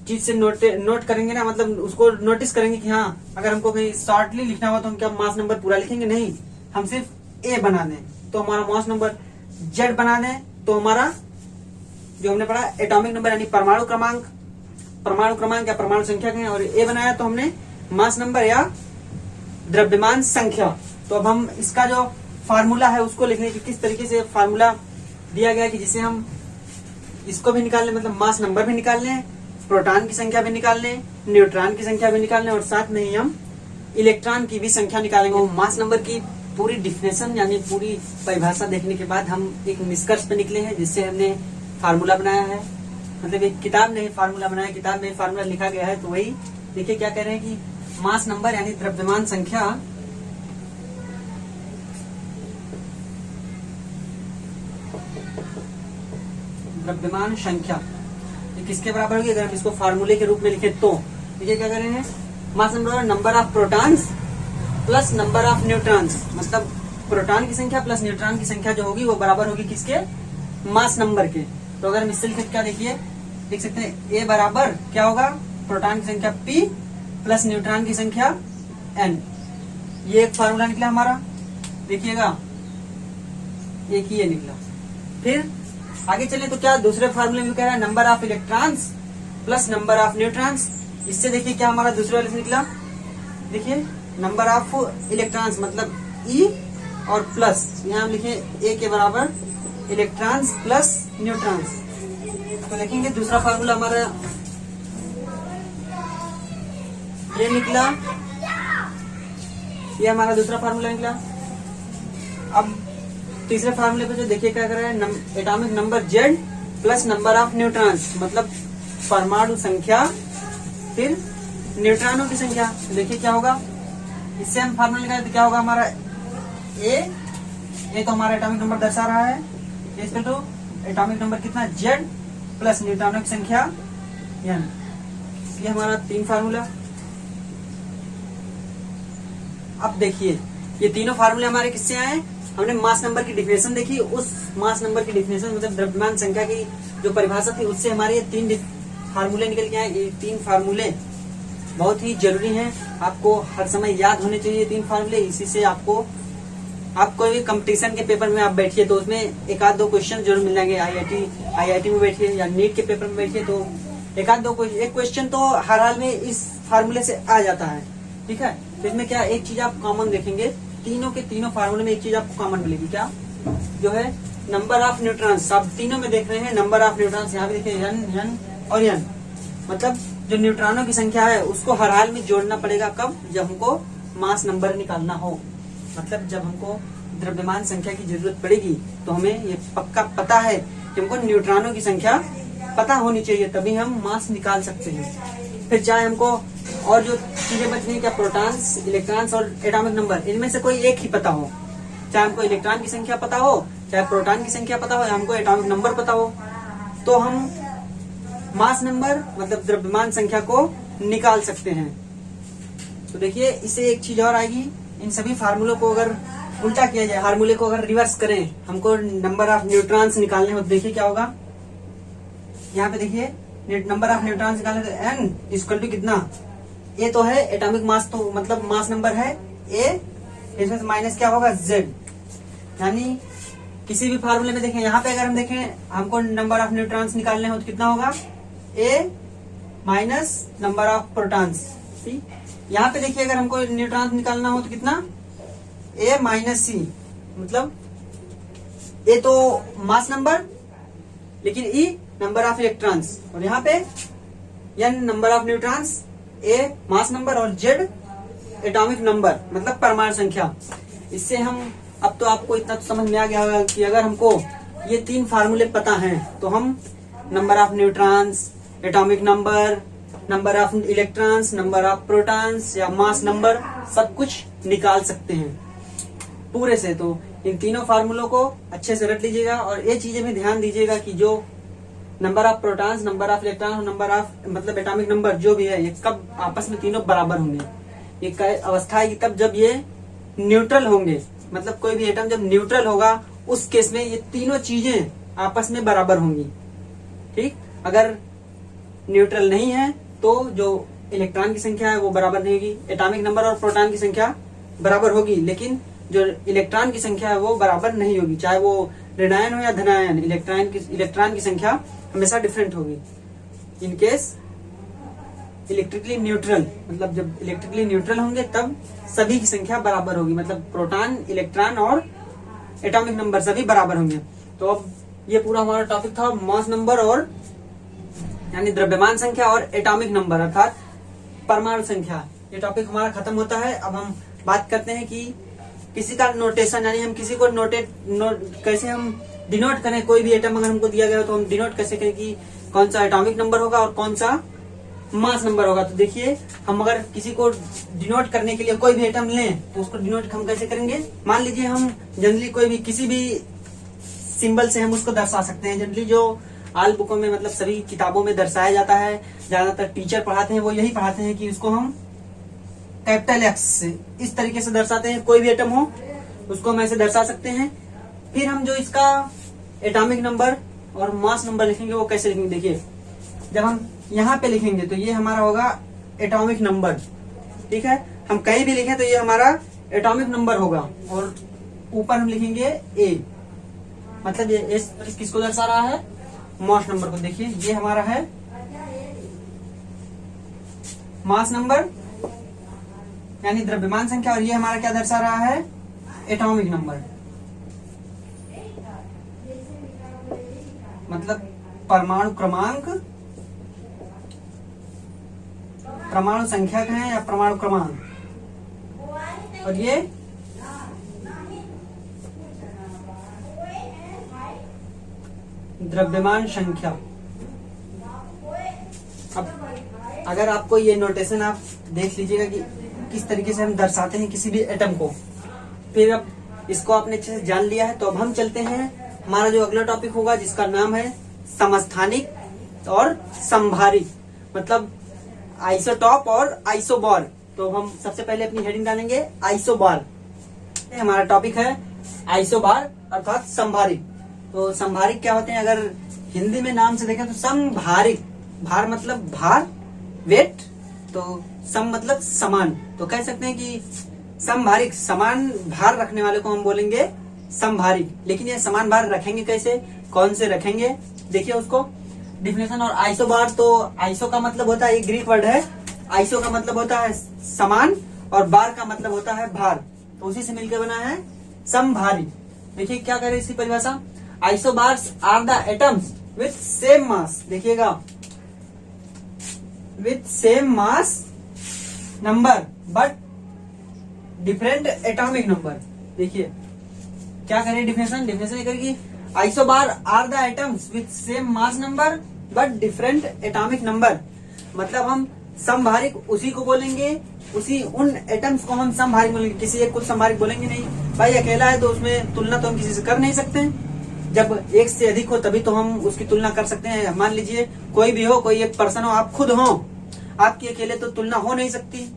चीज से नोट करेंगे ना, मतलब उसको नोटिस करेंगे कि हाँ अगर हमको कहीं शॉर्टली लिखना हो तो हम क्या मास नंबर पूरा लिखेंगे, नहीं, हम सिर्फ ए बना दें तो हमारा मास नंबर, जेड बना दें तो हमारा जो हमने पढ़ा एटॉमिक नंबर यानी परमाणु क्रमांक या परमाणु संख्या कहें, और ए बनाया तो हमने मास नंबर या द्रव्यमान संख्या। तो अब हम इसका जो फार्मूला है उसको लिखने की किस तरीके से फार्मूला दिया गया कि जिसे हम इसको भी निकाल लें, मतलब मास नंबर भी निकाल लें, प्रोटॉन की संख्या भी निकाल लें, न्यूट्रॉन की संख्या भी निकाल लें, और साथ में ही हम इलेक्ट्रॉन की भी संख्या निकालेंगे। तो मास नंबर की पूरी डिफिनेशन यानी पूरी परिभाषा देखने के बाद हम एक निष्कर्ष पे निकले हैं, जिससे हमने फार्मूला बनाया है। मतलब एक किताब में फार्मूला बनाया, किताब में फार्मूला लिखा गया है। तो वही देखिए क्या कह रहे हैं कि मास नंबर यानी द्रव्यमान संख्या ये किसके बराबर होगी? अगर हम इसको फार्मूले के रूप में लिखे तो देखिए क्या कर रहे हैं, mass number number of protons plus number of neutrons, मतलब प्रोटॉन की संख्या प्लस न्यूट्रॉन की संख्या जो होगी वो बराबर होगी किसके? मास नंबर के। तो अगर हम इससे लिखे क्या देखिए लिख सकते हैं, ए बराबर क्या होगा? प्रोटॉन की संख्या P प्लस न्यूट्रॉन की संख्या N। ये एक फार्मूला निकला हमारा, देखिएगा एक ही ये निकला। फिर आगे चले तो क्या दूसरे फार्मूले में कह रहा है, number of electrons plus number of neutrons. इससे देखिए क्या हमारा दूसरे वाले से निकला, देखिए नंबर ऑफ इलेक्ट्रॉन्स मतलब E और प्लस यहाँ हम लिखे A के बराबर इलेक्ट्रॉन्स प्लस न्यूट्रॉन्स। तो देखेंगे दूसरा फार्मूला हमारा ये निकला, ये हमारा दूसरा फार्मूला निकला। अब तीसरे फार्मूले पे जो देखिए क्या कर रहा है, atomic number Z plus number of neutrons, मतलब परमाणु संख्या फिर न्यूट्रॉनों की संख्या। तो देखिए क्या होगा, इससे हम फार्मूला निकालें तो क्या होगा हमारा ए तो हमारा एटॉमिक नंबर दर्शा रहा है, इसके तो एटॉमिक नंबर कितना Z प्लस न्यूट्रॉनों की संख्या N। ये हमारा 3 फार्मूला। अब देखिए ये तीनों फार्मूले हमारे किससे आए? हमने मास नंबर की डिफिनेशन देखी, उस मास नंबर की डिफिनेशन मतलब द्रव्यमान संख्या की जो परिभाषा थी उससे हमारे ये 3 फार्मूले निकल के आए। ये 3 फार्मूले बहुत ही जरूरी हैं, आपको हर समय याद होने चाहिए 3 फार्मूले। इसी से आप कोई भी कंपटीशन के पेपर में आप बैठिए तो उसमें एक आध दो क्वेश्चन जरूर मिल जाएंगे। आईआईटी में बैठिए या नीट के पेपर में बैठिए तो एक क्वेश्चन तो हर हाल में इस फार्मूले से आ जाता है, ठीक है। तो इसमें क्या एक चीज आप कॉमन देखेंगे, तीनों के तीनों फार्मूले में एक चीज आपको कॉमन मिलेगी, क्या? जो है नंबर ऑफ न्यूट्रॉन्स। आप तीनों में देख रहे हैं नंबर ऑफ न्यूट्रॉन्स, यहाँ भी देखिए N और N, मतलब जो न्यूट्रॉनों की संख्या है उसको हर हाल में जोड़ना पड़ेगा। कब? जब हमको मास नंबर निकालना हो, मतलब जब हमको द्रव्यमान संख्या की जरूरत पड़ेगी तो हमें ये पक्का पता है कि हमको न्यूट्रॉनों की संख्या पता होनी चाहिए, तभी हम मास निकाल सकते हैं। फिर चाहे हमको और जो चीजें बच रही क्या, प्रोटॉन्स, इलेक्ट्रॉन्स और एटॉमिक नंबर, इनमें से कोई एक ही पता हो, चाहे हमको इलेक्ट्रॉन की संख्या पता हो, चाहे प्रोटॉन की संख्या पता हो, या हमको एटॉमिक नंबर पता हो, तो हम मास नंबर मतलब द्रव्यमान संख्या को निकाल सकते हैं। तो देखिए इससे एक चीज और आएगी, इन सभी फार्मूलों को अगर उल्टा किया जाए, फार्मूले को अगर रिवर्स करें, हमको नंबर ऑफ न्यूट्रॉन्स निकालने हो, देखिए क्या होगा, यहाँ पे देखिए नंबर ऑफ न्यूट्रॉन्स निकालने तो N इक्वल टू कितना, ए तो है एटॉमिक मास, तो मतलब मास नंबर है ए, इसमें से माइनस क्या होगा Z। यानी किसी भी फार्मूले में देखें, यहाँ पे अगर हम देखें हमको नंबर ऑफ न्यूट्रॉन्स निकालने हो तो कितना होगा, ए माइनस नंबर ऑफ प्रोटॉन्स। यहाँ पे देखिए अगर हमको न्यूट्रॉन्स निकालना हो तो कितना, ए माइनस सी, मतलब ए तो मास नंबर लेकिन ई नंबर ऑफ इलेक्ट्रॉन्स, और यहाँ पे N number of neutrons, A mass number और Z एटॉमिक नंबर मतलब परमाणु संख्या। इससे हम अब तो आपको इतना तो समझ में आ गया होगा कि अगर हमको ये 3 फार्मूले पता हैं तो हम number of neutrons, atomic number, number of electrons, number of protons या मास नंबर सब कुछ निकाल सकते हैं पूरे से। तो इन तीनों फार्मूलों को अच्छे से रट लीजिएगा, और ये चीजें भी ध्यान दीजिएगा कि जो number of protons, number of electron, number of मतलब एटॉमिक नंबर जो भी है, ये कब आपस में तीनों बराबर होंगे। ये अवस्था है कि तब जब ये न्यूट्रल होंगे, मतलब कोई भी एटम जब न्यूट्रल होगा उस केस में ये तीनों चीजें आपस में बराबर होंगी, ठीक। अगर न्यूट्रल नहीं है तो जो इलेक्ट्रॉन की संख्या है वो बराबर नहीं होगी, एटॉमिक नंबर और प्रोटॉन की संख्या बराबर होगी, लेकिन जो इलेक्ट्रॉन की संख्या है वो बराबर नहीं होगी, चाहे वो ऋणायन हो या धनायन, इलेक्ट्रॉन की संख्या हमेशा डिफरेंट होगी। इन केस इलेक्ट्रिकली न्यूट्रल, मतलब जब इलेक्ट्रिकली न्यूट्रल होंगे तब सभी की संख्या बराबर होगी, मतलब प्रोटॉन, इलेक्ट्रॉन और एटॉमिक नंबर सभी बराबर होंगे। तो अब ये पूरा हमारा टॉपिक था मास नंबर और यानी द्रव्यमान संख्या और एटॉमिक नंबर अर्थात परमाणु संख्या। ये टॉपिक हमारा खत्म होता है। अब हम बात करते हैं कि किसी का नोटेशन यानी हम किसी को कैसे हम डिनोट करें। कोई भी एटम अगर हमको दिया गया हो तो हम डिनोट कैसे करें कि कौन सा एटॉमिक नंबर होगा और कौन सा मास नंबर होगा। तो देखिए, हम अगर किसी को डिनोट करने के लिए कोई भी एटम लें तो उसको डिनोट हम कैसे करेंगे। मान लीजिए हम जनरली कोई भी किसी भी सिंबल से हम उसको दर्शा सकते हैं। जनरली जो आल बुकों में मतलब सभी किताबों में दर्शाया जाता है, ज्यादातर टीचर पढ़ाते हैं वो यही पढ़ाते हैं कि उसको हम कैपिटल एक्स से इस तरीके से दर्शाते हैं। कोई भी एटम हो उसको हम ऐसे दर्शा सकते हैं। फिर हम जो इसका एटॉमिक नंबर और मास नंबर लिखेंगे वो कैसे लिखेंगे। देखिए, जब हम यहाँ पे लिखेंगे तो ये हमारा होगा एटॉमिक नंबर, ठीक है। हम कहीं भी लिखें तो ये हमारा एटॉमिक नंबर होगा और ऊपर हम लिखेंगे ए, मतलब ये एस किसको दर्शा रहा है, मास नंबर को। देखिए, ये हमारा है मास नंबर यानी द्रव्यमान संख्या और ये हमारा क्या दर्शा रहा है, एटॉमिक नंबर मतलब परमाणु क्रमांक, परमाणु संख्या कहें या परमाणु क्रमांक। और ये द्रव्यमान संख्या। अब अगर आपको ये नोटेशन आप देख लीजिएगा कि किस तरीके से हम दर्शाते हैं किसी भी एटम को। फिर अब इसको आपने अच्छे से जान लिया है तो अब हम चलते हैं हमारा जो अगला टॉपिक होगा जिसका नाम है समस्थानिक और संभारिक, मतलब आइसोटॉप और आइसोबार। तो हम सबसे पहले अपनी हेडिंग डालेंगे आइसोबार। हमारा टॉपिक है आइसोबार अर्थात संभारिक। तो संभारिक क्या होते हैं, अगर हिंदी में नाम से देखें तो संभारिक, भार मतलब भार वेट, तो सम मतलब समान। तो कह सकते हैं कि संभारिक समान भार रखने वाले को हम बोलेंगे संभारिक। लेकिन ये समान भार रखेंगे कैसे, कौन से रखेंगे, देखिए उसको डिफिनेशन। और आइसोबार, तो आइसो का मतलब होता है, ये ग्रीक वर्ड है, आइसो का मतलब होता है समान और बार का मतलब होता है भार, तो उसी से मिलकर बना है संभारिक। देखिए क्या करे इसकी परिभाषा, isobars are the atoms with same mass, देखिएगा with same mass number but different atomic number. देखिए क्या करें डिफिनेशन, डिफिनेशन करेगी isobar are the atoms with same mass number but different atomic number. मतलब हम समभारिक उसी को बोलेंगे, उसी उन एटम्स को हम समभारिक बोलेंगे, किसी एक को समभारिक बोलेंगे नहीं। भाई अकेला है तो उसमें तुलना तो हम किसी से कर नहीं सकते, जब एक से अधिक हो तभी तो हम उसकी तुलना कर सकते हैं। मान लीजिए कोई भी हो, कोई एक पर्सन हो, आप खुद हो, आपकी अकेले तो तुलना हो नहीं सकती।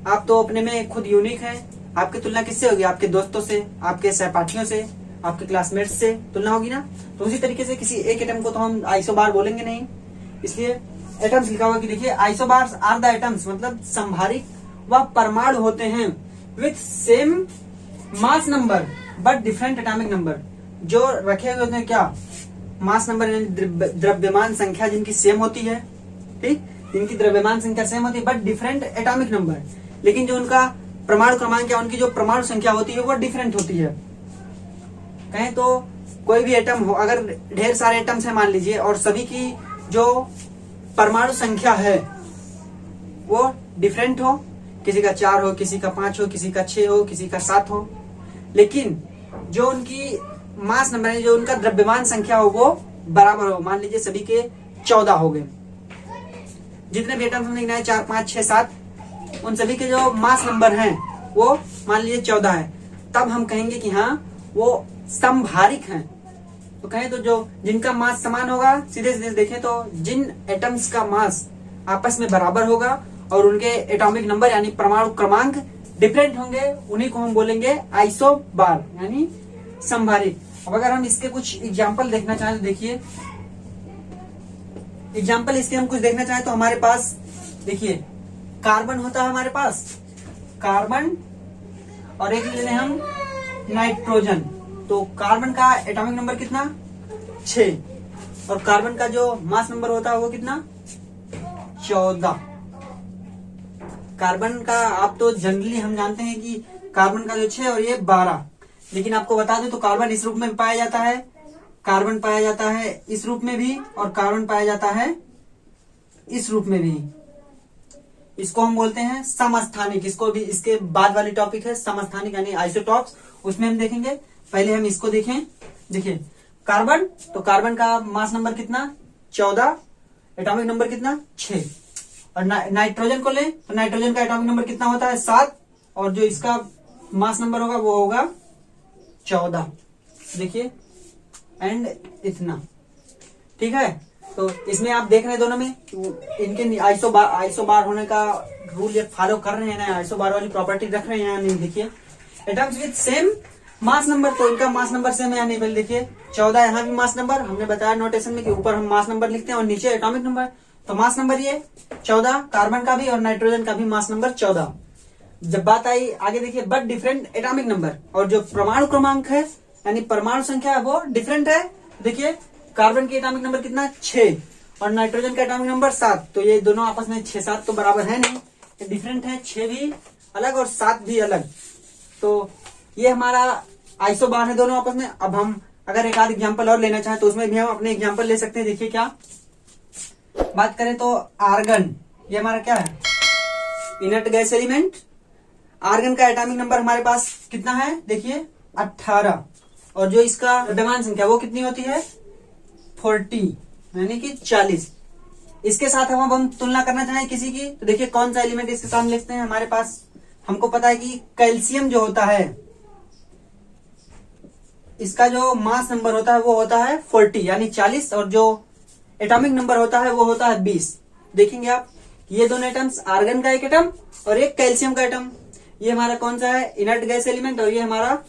आप तो अपने में खुद यूनिक हैं, आपकी तुलना किससे होगी, आपके दोस्तों से, आपके सहपाठियों से, आपके क्लासमेट्स से तुलना होगी ना। तो उसी तरीके से किसी एक एटम को तो हम आइसोबार बोलेंगे नहीं, इसलिए एटम्स लिखा हुआ कि देखिए आइसोबार्स आर द एटम्स, मतलब संभारिक व परमाणु होते हैं with same mass number but different atomic number. जो रखे हुए होते हैं क्या, मास नंबर यानी द्रव्यमान संख्या जिनकी सेम होती है, ठीक, जिनकी द्रव्यमान संख्या सेम होती है बट डिफरेंट एटॉमिक नंबर। लेकिन जो उनका परमाणु क्रमांक या उनकी जो परमाणु संख्या होती है वो डिफरेंट होती है। कहें तो कोई भी एटम हो, अगर ढेर सारे एटम्स हैं मान लीजिए और सभी की जो परमाणु संख्या है वो डिफरेंट हो, किसी का 4 हो, किसी का 5 हो, किसी का 6 हो, किसी का 7 हो, लेकिन जो उनकी मास नंबर है, जो उनका द्रव्यमान संख्या हो वो बराबर हो। मान लीजिए सभी के 14 हो गए, जितने भी एटम्स हमने गिनाए 4, 5, 6, 7, उन सभी के जो मास नंबर हैं वो मान लीजिए 14 है, तब हम कहेंगे कि हाँ वो समभारिक हैं। तो कहें तो जो जिनका मास समान होगा, सीधे सीधे देखें तो जिन एटम्स का मास आपस में बराबर होगा और उनके एटॉमिक नंबर यानी परमाणु क्रमांक डिफरेंट होंगे, उन्हीं को हम बोलेंगे आइसोबार यानी समभारिक। अब अगर हम इसके कुछ एग्जाम्पल देखना चाहें तो देखिए, एग्जाम्पल इसके हम कुछ देखना चाहें तो हमारे पास देखिए कार्बन होता है हमारे पास, कार्बन, और एक ले लें हम नाइट्रोजन। तो कार्बन का एटॉमिक नंबर कितना, 6, और कार्बन का जो मास नंबर होता है वो कितना, 14। कार्बन का आप तो जनरली हम जानते हैं कि कार्बन का जो 6 और ये 12, लेकिन आपको बता दें तो कार्बन इस रूप में पाया जाता है, कार्बन पाया जाता है इस रूप में भी और कार्बन पाया जाता है इस रूप में भी। इसको हम बोलते हैं समस्थानिक। इसको भी इसके बाद वाली टॉपिक है समस्थानिक यानी आइसोटॉप्स, उसमें हम देखेंगे। पहले हम इसको देखें। देखिए कार्बन, तो कार्बन का मास नंबर कितना 14, एटॉमिक नंबर कितना 6। और नाइट्रोजन को लें तो नाइट्रोजन का एटॉमिक नंबर कितना होता है 7 और जो इसका मास नंबर होगा वो होगा 14। देखिए एंड इतना, ठीक है। तो इसमें आप देख रहे हैं दोनों में इनके आइसोबार होने का रूल ये फॉलो कर रहे हैं ना, आइसोबार वाली प्रॉपर्टी रख रहे हैं या नहीं। देखिए atoms with same mass number, तो इनका मास नंबर सेम है या नहीं। पहले देखिए 14 यहाँ भी मास नंबर, हमने बताया नोटेशन में कि ऊपर हम मास नंबर लिखते हैं और नीचे एटॉमिक नंबर। तो मास नंबर ये 14 कार्बन का भी और नाइट्रोजन का भी मास नंबर 14। जब बात आई आगे देखिए बट डिफरेंट एटॉमिक नंबर, और जो परमाणु क्रमांक है यानी परमाणु संख्या है वो डिफरेंट है। देखिए कार्बन की एटॉमिक नंबर कितना 6 और नाइट्रोजन का एटॉमिक नंबर 7, तो ये दोनों आपस में 6-7 तो बराबर है नहीं, ये डिफरेंट है। 6 भी अलग और 7 भी अलग। तो ये हमारा आइसोबार है दोनों आपस में। अब हम अगर एक आध एग्जाम्पल और लेना चाहें तो उसमें भी हम अपने एग्जाम्पल ले सकते हैं। देखिए क्या बात करें तो आर्गन, ये हमारा क्या है इनर्ट गैस एलिमेंट। आर्गन का एटॉमिक नंबर हमारे पास कितना है देखिए 18 और जो इसका द्रव्यमान संख्या वो कितनी होती है 40 यानी कि 40। इसके साथ अब हम तुलना करना चाहें किसी की, तो देखिए कौन सा एलिमेंट इसके साथ लिखते हैं। हमारे पास हमको पता है कि कैल्शियम जो होता है इसका जो मास नंबर होता है वो होता है 40 यानी 40 और जो एटॉमिक नंबर होता है वो होता है 20। देखेंगे आप ये दोनों एटम्स, आर्गन का एक एटम और एक कैल्शियम का एटम। ये हमारा कौन सा है इनर्ट गैस एलिमेंट और ये हमारा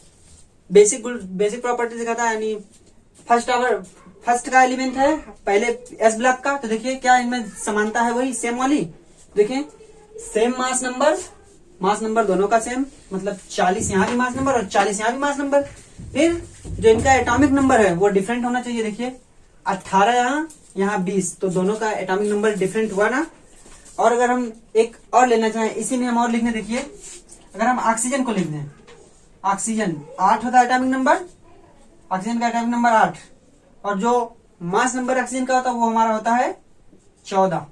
बेसिक प्रॉपर्टी दिखाता है यानी फर्स्ट का एलिमेंट है पहले एस ब्लॉक का। तो देखिए क्या इनमें समानता है वही सेम वाली। देखिए सेम मास नंबर दोनों का सेम, मतलब 40 यहाँ भी मास नंबर और 40 यहाँ भी मास नंबर। फिर जो इनका एटॉमिक नंबर है वो डिफरेंट होना चाहिए। देखिए 18 यहाँ 20, तो दोनों का एटॉमिक नंबर डिफरेंट हुआ ना। और अगर हम एक और लेना चाहें इसी में हम और लिखने, देखिए अगर हम ऑक्सीजन को लिख दें, ऑक्सीजन 8 होता है एटॉमिक नंबर, ऑक्सीजन का एटॉमिक नंबर 8 और जो मास नंबर ऑक्सीजन का होता है वो हमारा होता है 14।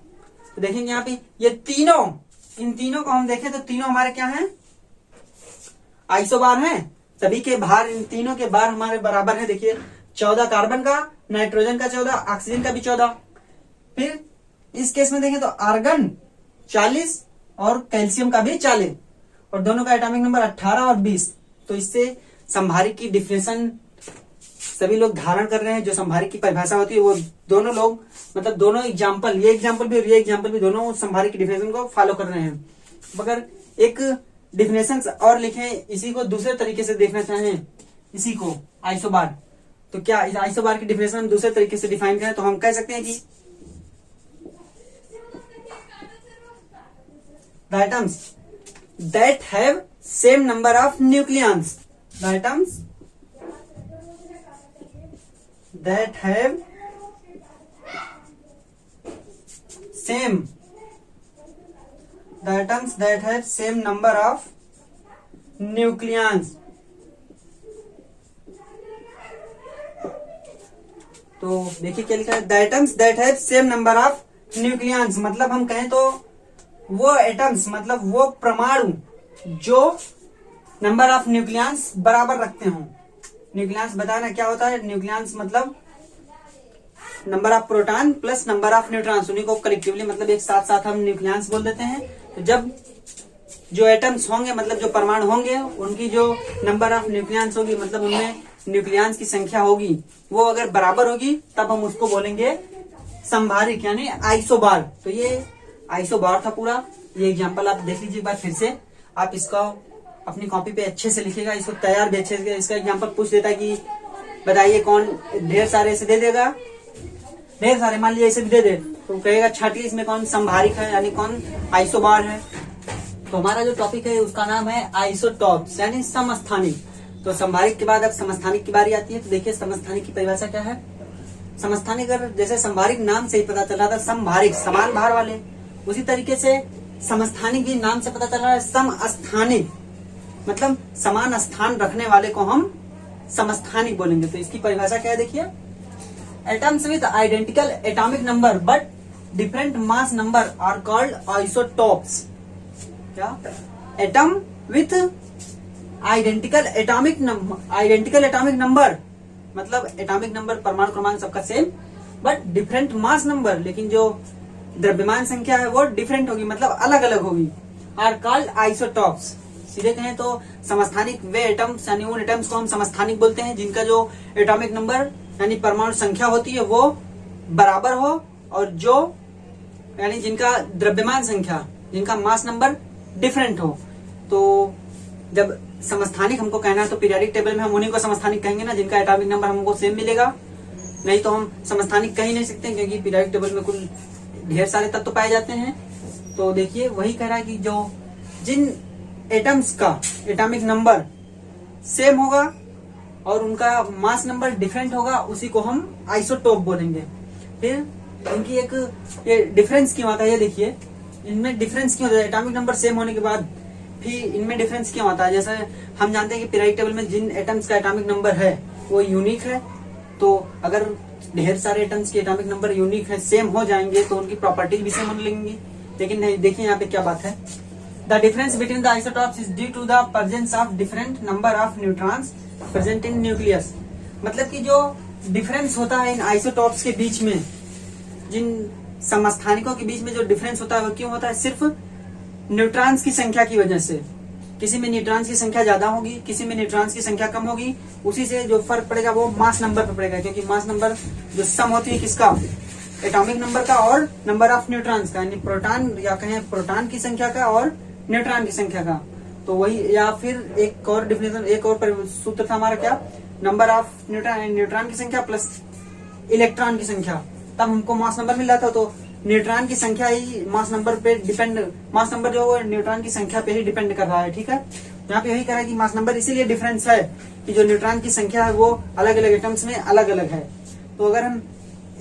तो देखेंगे यहाँ पे ये तीनों, इन तीनों को हम देखें तो तीनों हमारे क्या हैं आइसोबार हैं। सभी के भार, इन तीनों के भार हमारे बराबर है। देखिए 14 कार्बन का, नाइट्रोजन का 14, ऑक्सीजन का भी 14। फिर इस केस में देखें तो आर्गन 40 और कैल्शियम का भी 40 और दोनों का एटॉमिक नंबर 18 और 20। तो इससे संभारिक की डिफिनेशन सभी लोग धारण कर रहे हैं। जो संभारिक की परिभाषा होती है वो दोनों लोग, मतलब दोनों एग्जाम्पल, ये एग्जाम्पल भी और ये एग्जाम्पल भी, दोनों संभारिक की डिफिनेशन को फॉलो कर रहे हैं। मगर एक डिफिनेशन और लिखें, इसी को दूसरे तरीके से देखना चाहें, इसी को आइसोबार, तो क्या इस आइसोबार की डिफिनेशन हम दूसरे तरीके से डिफाइन करें तो हम कह सकते हैं कि the atoms that have same number of nucleons, the atoms that have same, the atoms that have same number of nucleons। तो देखिए क्या लिखा है, the atoms that have same number of nucleons, मतलब हम कहें तो वो एटम्स, मतलब वो परमाणु जो नंबर ऑफ न्यूक्लियंस बराबर रखते हो। न्यूक्लियंस बताना क्या होता है, न्यूक्लियंस मतलब number of proton plus number of neutrons, उन्हीं को कलेक्टिवली मतलब एक साथ साथ हम न्यूक्लियंस बोल देते हैं। तो जब जो एटम्स होंगे, मतलब जो परमाणु होंगे, उनकी जो नंबर ऑफ न्यूक्लियंस होगी, मतलब उनमें न्यूक्लियंस की संख्या होगी, वो अगर बराबर होगी तब हम उसको बोलेंगे संभारिक यानी आइसोबार। तो ये आइसोबार था पूरा। ये एग्जांपल आप देख लीजिए एक बार फिर से, आप इसका अपनी कॉपी पे अच्छे से लिखिएगा, इसको तैयार भी अच्छे से। इसका एग्जांपल पूछ देता है कि बताइए कौन, ढेर सारे ऐसे दे देगा, ढेर सारे मान लीजिए ऐसे भी दे दे तो कहेगा छाटिए इसमें कौन संभारिक है यानी कौन आइसोबार है। तो हमारा जो टॉपिक है उसका नाम है आइसोटॉप्स यानी समस्थानिक। तो संभारिक के बाद अब समस्थानिक की बारी आती है। तो देखिए समस्थानिक की परिभाषा क्या है। समस्थानिक, अगर जैसे संभारिक नाम से ही पता चल रहा था समभारिक समान भार वाले, उसी तरीके से समस्थानिक भी नाम से पता चल रहा है समस्थानिक, मतलब समान स्थान रखने वाले को हम समस्थानिक बोलेंगे। तो इसकी परिभाषा क्या है देखिए, atoms with identical atomic number but different mass number are called isotopes. क्या? Atom with identical atomic number मतलब एटॉमिक नंबर परमाणु क्रमांक सबका same but different mass number, लेकिन जो द्रव्यमान संख्या है वो डिफरेंट होगी, मतलब अलग अलग होगी, आर कॉल्ड आइसोटॉप्स। सीधे कहें तो समस्थानिक वे एटम्स यानी उन एटम्स को हम समस्थानिक बोलते हैं जिनका जो एटॉमिक नंबर यानी परमाणु संख्या होती है वो बराबर हो और जो यानी जिनका द्रव्यमान संख्या, जिनका मास नंबर डिफरेंट हो। तो जब समस्थानिक हमको कहना है तो पीरियोडिक टेबल में हम उन्हीं को समस्थानिक कहेंगे ना जिनका एटॉमिक नंबर हमको सेम मिलेगा, नहीं तो हम समस्थानिक कह ही नहीं सकते क्योंकि पीरियोडिक टेबल में कुल ढेर सारे तत्व पाए जाते हैं। तो देखिए वही कह रहा है कि जो जिन एटम्स का एटॉमिक नंबर सेम होगा और उनका मास नंबर डिफरेंट होगा उसी को हम आइसोटोप बोलेंगे। फिर इनकी एक ये डिफरेंस क्यों आता है, ये देखिए इनमें डिफरेंस क्यों होता है एटॉमिक नंबर सेम होने के बाद फिर इनमें डिफरेंस क्यों आता है। जैसे हम जानते हैं कि पीरियोडिक टेबल में जिन एटम्स का एटॉमिक नंबर है वो यूनिक है, तो अगर ढेर सारे एटम्स के एटॉमिक नंबर यूनिक है, सेम हो जाएंगे तो उनकी प्रॉपर्टीज भी सेम होने लगेंगी। लेकिन नहीं, देखिए यहाँ पे क्या बात है, the difference between the isotopes is due to the presence of different number of neutrons present in nucleus. मतलब कि जो डिफरेंस होता है इन आइसोटॉप्स के बीच में, जिन समस्थानिकों के बीच में जो डिफरेंस होता है वो क्यों होता है, सिर्फ न्यूट्रॉन्स की संख्या की वजह से। किसी में न्यूट्रॉन्स की संख्या ज्यादा होगी, किसी में न्यूट्रॉन्स की संख्या कम होगी, उसी से जो फर्क पड़ेगा वो मास नंबर पर पड़ेगा, क्योंकि मास नंबर जो सम होती है किसका, एटॉमिक नंबर का और नंबर ऑफ न्यूट्रॉन्स का, यानी प्रोटॉन या कहें प्रोटॉन की संख्या का और न्यूट्रॉन की संख्या का। तो वही, या फिर एक और डिफिनेशन, एक और सूत्र था हमारा क्या, नंबर ऑफ न्यूट्रॉन की संख्या प्लस इलेक्ट्रॉन की संख्या, तब हमको मास नंबर मिल रहा था। तो न्यूट्रॉन की संख्या ही मास नंबर पे डिपेंड, मास नंबर जो है न्यूट्रॉन की संख्या पे ही डिपेंड कर रहा है। ठीक है, यहाँ पे यही कह रहा है कि मास नंबर इसीलिए डिफरेंस है कि जो न्यूट्रॉन की संख्या है वो अलग अलग एटम्स में अलग अलग है। तो अगर हम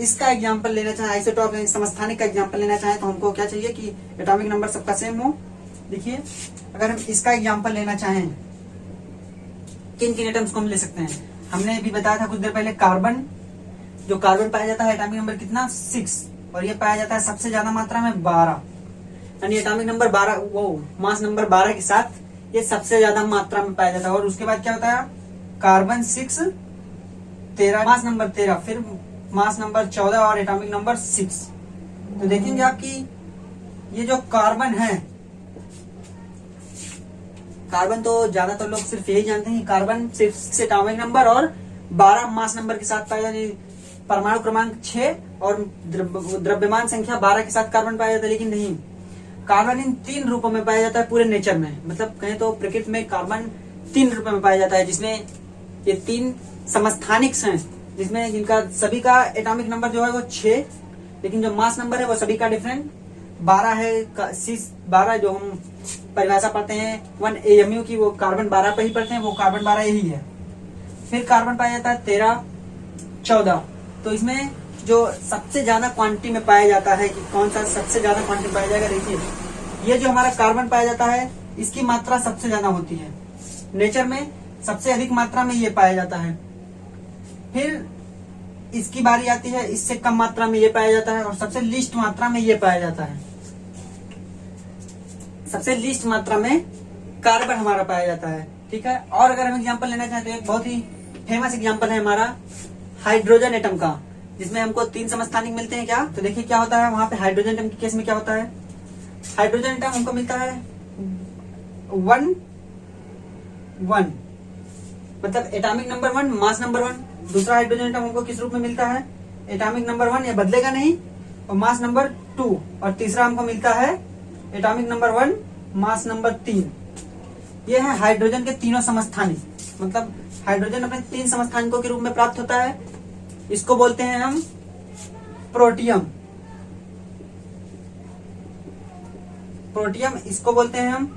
इसका एग्जाम्पल लेना चाहें, आइसोटॉप समस्थानिक का एग्जाम्पल लेना चाहें तो हमको क्या चाहिए कि एटॉमिक नंबर सबका सेम हो। देखिए अगर हम इसका एग्जाम्पल लेना चाहें, किन किन एटम्स को हम ले सकते हैं, हमने भी बताया था कुछ देर पहले, कार्बन, जो कार्बन पाया जाता है एटॉमिक नंबर कितना 6 और ये पाया जाता है सबसे ज्यादा मात्रा में 12, यानी एटॉमिक नंबर 12 वो मास नंबर 12 के साथ ये सबसे ज्यादा मात्रा में पाया जाता है। और उसके बाद क्या होता है, कार्बन 6 13 मास नंबर 13, फिर मास नंबर 14 और एटॉमिक नंबर 6। तो देखेंगे आपकी ये जो कार्बन है, कार्बन तो ज्यादातर लोग सिर्फ यही जानते हैं कि कार्बन सिर्फ 6 एटॉमिक नंबर और 12 मास नंबर के साथ पाया जाता है, परमाणु क्रमांक 6 और द्रव्यमान संख्या 12 के साथ कार्बन पाया जाता है। लेकिन नहीं, कार्बन इन 3 रूपों में पाया जाता है पूरे नेचर में, मतलब कहें तो प्रकृति में कार्बन 3 रूपों में पाया जाता है, जिसमें ये 3 समस्थानिक्स हैं, जिसमें जिनका सभी का एटॉमिक नंबर जो है वो 6, लेकिन जो मास नंबर है वो सभी का डिफरेंट 12 है। 12 जो हम परिभाषा पढ़ते हैं 1 AMU की, वो कार्बन 12 पे ही पढ़ते हैं, वो कार्बन 12 यही है। फिर कार्बन पाया जाता है 13 14। तो इसमें जो सबसे ज्यादा क्वांटिटी में पाया जाता है कि कौन सा सबसे ज्यादा क्वांटिटी पाया जाएगा, देखिए ये जो हमारा कार्बन पाया जाता है इसकी मात्रा सबसे ज्यादा होती है नेचर में, सबसे अधिक मात्रा में ये पाया जाता है। फिर इसकी बारी आती है, इससे कम मात्रा में ये पाया जाता है और सबसे लीस्ट मात्रा में ये पाया जाता है। सबसे लीस्ट मात्रा में कार्बन हमारा पाया जाता है। ठीक है, और अगर हम एग्जांपल लेना चाहते हैं, एक बहुत ही फेमस एग्जांपल है हमारा हाइड्रोजन एटम का, जिसमें हमको 3 समस्थानिक मिलते हैं। क्या, तो देखिए क्या होता है वहां पे हाइड्रोजन एटम के केस में क्या होता है, हाइड्रोजन एटम हमको मिलता है 1 1, मतलब एटॉमिक नंबर 1 मास नंबर 1। दूसरा हाइड्रोजन एटम हमको किस रूप में मिलता है, एटॉमिक नंबर 1, ये बदलेगा नहीं, और मास नंबर 2। और तीसरा हमको मिलता है एटॉमिक नंबर 1 मास नंबर 3। ये है हाइड्रोजन के तीनों समस्थानिक, मतलब हाइड्रोजन अपने 3 समस्थानिकों के रूप में प्राप्त होता है। इसको बोलते हैं हम प्रोटियम, प्रोटियम इसको बोलते हैं हम,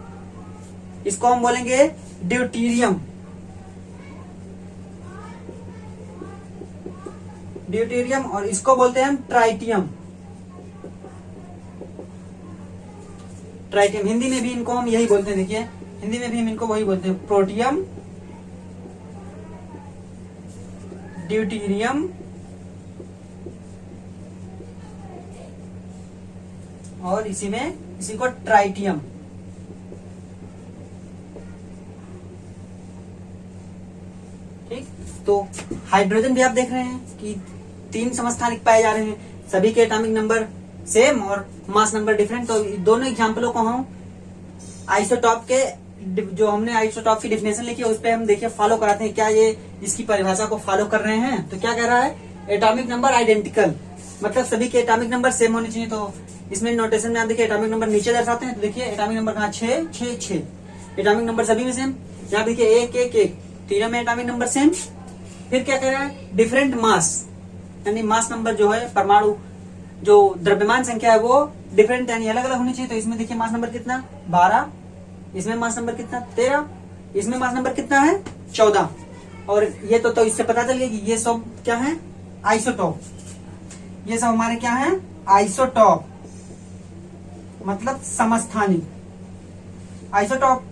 इसको हम बोलेंगे ड्यूटीरियम, ड्यूटीरियम, और इसको बोलते हैं हम ट्राइटियम, ट्राइटियम। हिंदी में भी इनको हम यही बोलते हैं, देखिए हिंदी में भी हम इनको वही बोलते हैं, प्रोटियम, ड्यूटीरियम और इसी को ट्राइटियम। ठीक, तो हाइड्रोजन भी आप देख रहे हैं कि 3 समस्थानिक पाए जा रहे हैं, सभी के एटॉमिक नंबर सेम और मास नंबर डिफरेंट। तो दोनों एग्जाम्पलों को हम आइसोटॉप के जो हमने आइसोटॉप की डिफिनेशन लिखी है उस पर हम देखिए फॉलो कराते हैं, क्या ये इसकी परिभाषा को फॉलो कर रहे हैं। तो क्या कह रहा है, एटॉमिक नंबर आइडेंटिकल, मतलब सभी के एटॉमिक नंबर सेम होने चाहिए। तो इसमें नोटेशन में आप देखिए एटॉमिक नंबर नीचे दर्शाते हैं, तो देखिए एटॉमिक नंबर कहाँ 6 6 6, एटॉमिक नंबर सभी में सेम। यहाँ देखिए 1 1 1, तीनों में एटॉमिक नंबर सेम। फिर क्या कह रहा है, डिफरेंट मास, यानी मास नंबर जो है परमाणु जो द्रव्यमान संख्या है वो डिफरेंट यानी अलग अलग होनी चाहिए। तो इसमें देखिए मास नंबर कितना 12, इसमें मास नंबर कितना 13, इसमें मास नंबर कितना है 14। और ये तो इससे पता चल गया कि ये सब क्या है, आइसोटॉप। ये सब हमारे क्या है, आइसोटॉप, मतलब समस्थानिक आइसोटॉप।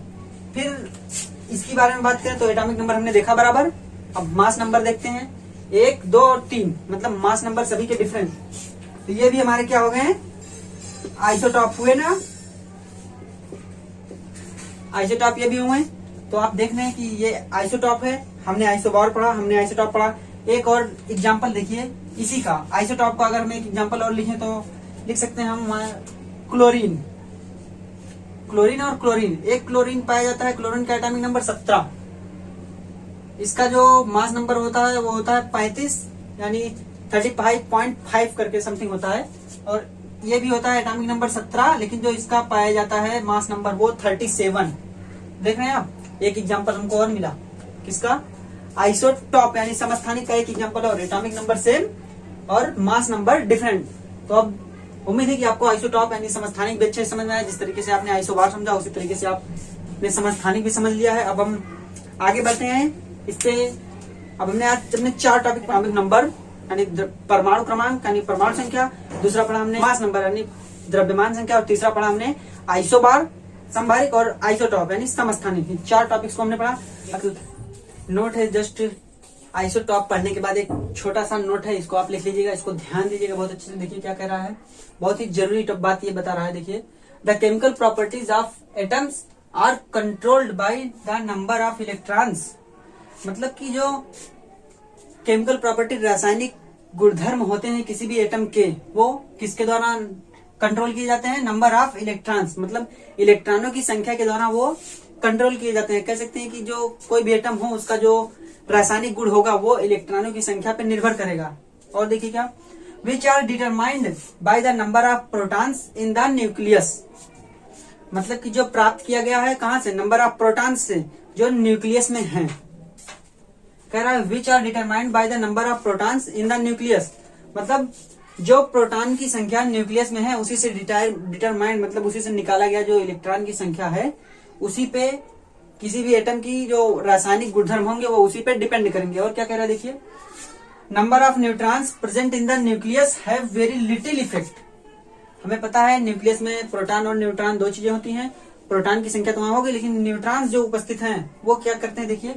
फिर इसके बारे में बात करें तो एटॉमिक नंबर हमने देखा बराबर। अब मास नंबर देखते हैं, 1 2 और 3, मतलब मास नंबर सभी के डिफरेंट। तो ये भी हमारे क्या हो गए, आइसोटॉप हुए ना, आइसोटॉप ये भी हुए। तो आप देख रहे हैं कि ये आइसोटॉप है, हमने आइसोबार पढ़ा, हमने आइसोटॉप पढ़ा। एक और एग्जांपल देखिए इसी का, आइसोटॉप का अगर हम एक एग्जांपल और लिखें तो लिख सकते हैं हम क्लोरीन। क्लोरीन और क्लोरीन, एक क्लोरीन पाया जाता है, क्लोरीन का एटॉमिक नंबर 17, इसका जो मास नंबर होता है वो होता है 35, यानी 35.5 करके समथिंग होता है। और ये भी होता है एटॉमिक नंबर 17, लेकिन जो इसका पाया जाता है मास नंबर वो 37। देख रहे हैं आप, एक एग्जांपल हमको और मिला किसका, आइसोटॉप यानी समस्थानिक का एक एग्जांपल और, एटॉमिक नंबर सेम और मास नंबर डिफरेंट। तो अब उम्मीद है कि आपको आइसोटॉप यानी समस्थानिक भी अच्छे से समझ में आया। जिस तरीके से आपने आइसोबार समझा उसी तरीके से आपने समस्थानिक भी समझ लिया है। अब हम आगे बढ़ते हैं इस पे। अब हमने 4 टॉपिक, एटॉमिक नंबर यानी परमाणु क्रमांक यानी परमाणु संख्या, दूसरा पढ़ा हमने मास नंबर यानी द्रव्यमान संख्या, और तीसरा पढ़ा हमने आइसोबार संभारिक और आइसोटॉप यानी समस्थानिक। 4 टॉपिक्स को हमने पढ़ा। नोट है जस्ट आइसोटॉप पढ़ने के बाद एक छोटा सा नोट है, इसको आप लिख लीजिएगा, इसको ध्यान दीजिएगा बहुत अच्छे से। देखिए क्या कह रहा है, बहुत ही जरूरी बात ये बता रहा है। देखिए, the chemical properties of atoms are controlled by the number of electrons, मतलब कि जो केमिकल प्रॉपर्टी रासायनिक गुणधर्म होते हैं किसी भी एटम के, वो किसके द्वारा कंट्रोल किए जाते हैं, नंबर ऑफ इलेक्ट्रॉन्स, मतलब इलेक्ट्रॉनों की संख्या के द्वारा वो कंट्रोल किए जाते हैं। कह सकते हैं कि जो कोई भी एटम हो उसका जो रासायनिक गुण होगा वो इलेक्ट्रॉनों की संख्या पर निर्भर करेगा। और देखिए क्या, which are determined by the number of protons in the nucleus, मतलब कि जो प्राप्त किया गया है कहां से, नंबर ऑफ प्रोटॉन्स से जो न्यूक्लियस में है। कह रहा है which are determined by the number of protons in the nucleus, मतलब जो प्रोटॉन की संख्या न्यूक्लियस में है उसी से डिटरमाइंड, मतलब उसी से निकाला गया जो इलेक्ट्रॉन की संख्या है, उसी पे किसी भी एटम की जो रासायनिक गुणधर्म होंगे वो उसी पे डिपेंड करेंगे। और क्या कह रहा है देखिए, number of neutrons present in the nucleus have very little effect. हमें पता है न्यूक्लियस में प्रोटॉन और न्यूट्रॉन 2 चीजें होती हैं, प्रोटॉन की संख्या तो वहां होगी लेकिन न्यूट्रॉन्स जो उपस्थित हैं वो क्या करते हैं, देखिए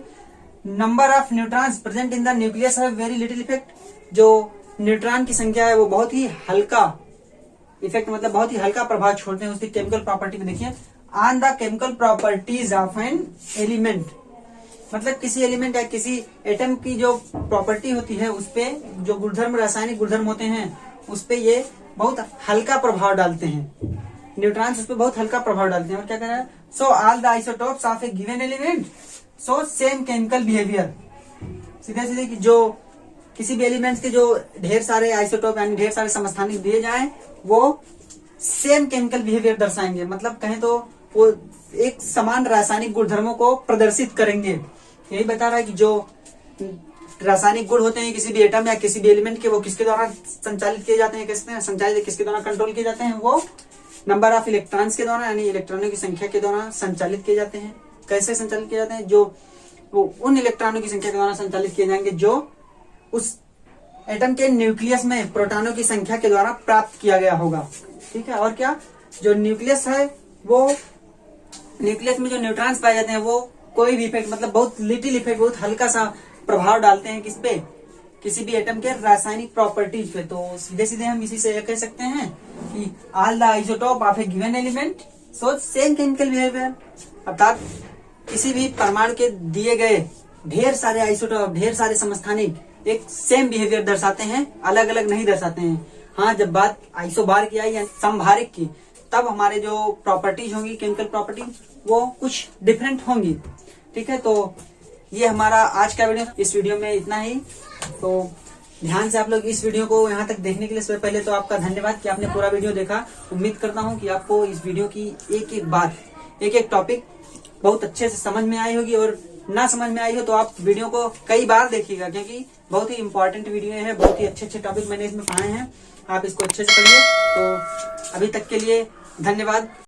number of neutrons present in the nucleus have very little effect, जो न्यूट्रॉन की संख्या है वो बहुत ही हल्का इफेक्ट, मतलब बहुत ही हल्का प्रभाव छोड़ते हैं उसकी केमिकल प्रॉपर्टी में। देखिए, on the chemical properties of an element, मतलब किसी एलिमेंट या किसी एटम की जो प्रॉपर्टी होती है उस पे जो गुणधर्म रासायनिक गुणधर्म होते हैं उस पे ये बहुत हल्का प्रभाव डालते हैं, न्यूट्रॉन्स उस पे बहुत हल्का प्रभाव डालते हैं। और क्या कह रहा है, so all the isotopes of A given element so same chemical behaviour, सीधे सीधे कि जो किसी भी एलिमेंट्स के जो ढेर सारे आइसोटोप यानी ढेर सारे समस्थानिक दिए जाएं वो सेम केमिकल बिहेवियर दर्शाएंगे, मतलब कहें तो वो एक समान रासायनिक गुणधर्मों को प्रदर्शित करेंगे। यही बता रहा है कि जो रासायनिक गुण होते हैं किसी भी एटम या किसी भी एलिमेंट के, वो किसके द्वारा संचालित किए जाते हैं, संचालित किसके द्वारा कंट्रोल किए जाते हैं, वो नंबर ऑफ इलेक्ट्रॉन्स के द्वारा यानी इलेक्ट्रॉनों की संख्या के द्वारा संचालित किए जाते हैं। कैसे संचालित किए जाते हैं, जो वो उन इलेक्ट्रॉनों की संख्या के द्वारा संचालित किए जाएंगे जो उस एटम के न्यूक्लियस में प्रोटॉनों की संख्या के द्वारा प्राप्त किया गया होगा। ठीक है, और क्या, जो न्यूक्लियस है वो न्यूक्लियस में जो न्यूट्रॉन्स पाए जाते हैं वो कोई भी इफेक्ट, मतलब बहुत लिटिल इफेक्ट, बहुत हल्का सा प्रभाव डालते हैं किस पे, किसी भी एटम के रासायनिक प्रॉपर्टीज पे। तो सीधे सीधे हम इसी से कह सकते हैं कि all the isotope of A given element show same chemical behaviour, अर्थात किसी भी परमाणु के दिए गए ढेर सारे आइसोटोप, ढेर सारे समस्थानिक एक सेम बिहेवियर दर्शाते हैं, अलग अलग नहीं दर्शाते हैं। हाँ, जब बात आइसोबार की आई या समभारिक की, तब हमारे जो प्रॉपर्टीज होंगी, केमिकल प्रॉपर्टी, वो कुछ डिफरेंट होंगी। ठीक है, तो ये हमारा आज का वीडियो, इस वीडियो में इतना ही। तो ध्यान से आप लोग इस वीडियो को यहाँ तक देखने के लिए सबसे पहले तो आपका धन्यवाद कि आपने पूरा वीडियो देखा। उम्मीद करता हूँ कि आपको इस वीडियो की एक एक बात, एक एक टॉपिक बहुत अच्छे से समझ में आई होगी, और ना समझ में आई हो तो आप वीडियो को कई बार देखिएगा, क्योंकि बहुत ही इंपॉर्टेंट वीडियो है। बहुत ही अच्छे अच्छे टॉपिक मैंने इसमें पढ़ाए हैं, आप इसको अच्छे से पढ़िए। तो अभी तक के लिए धन्यवाद।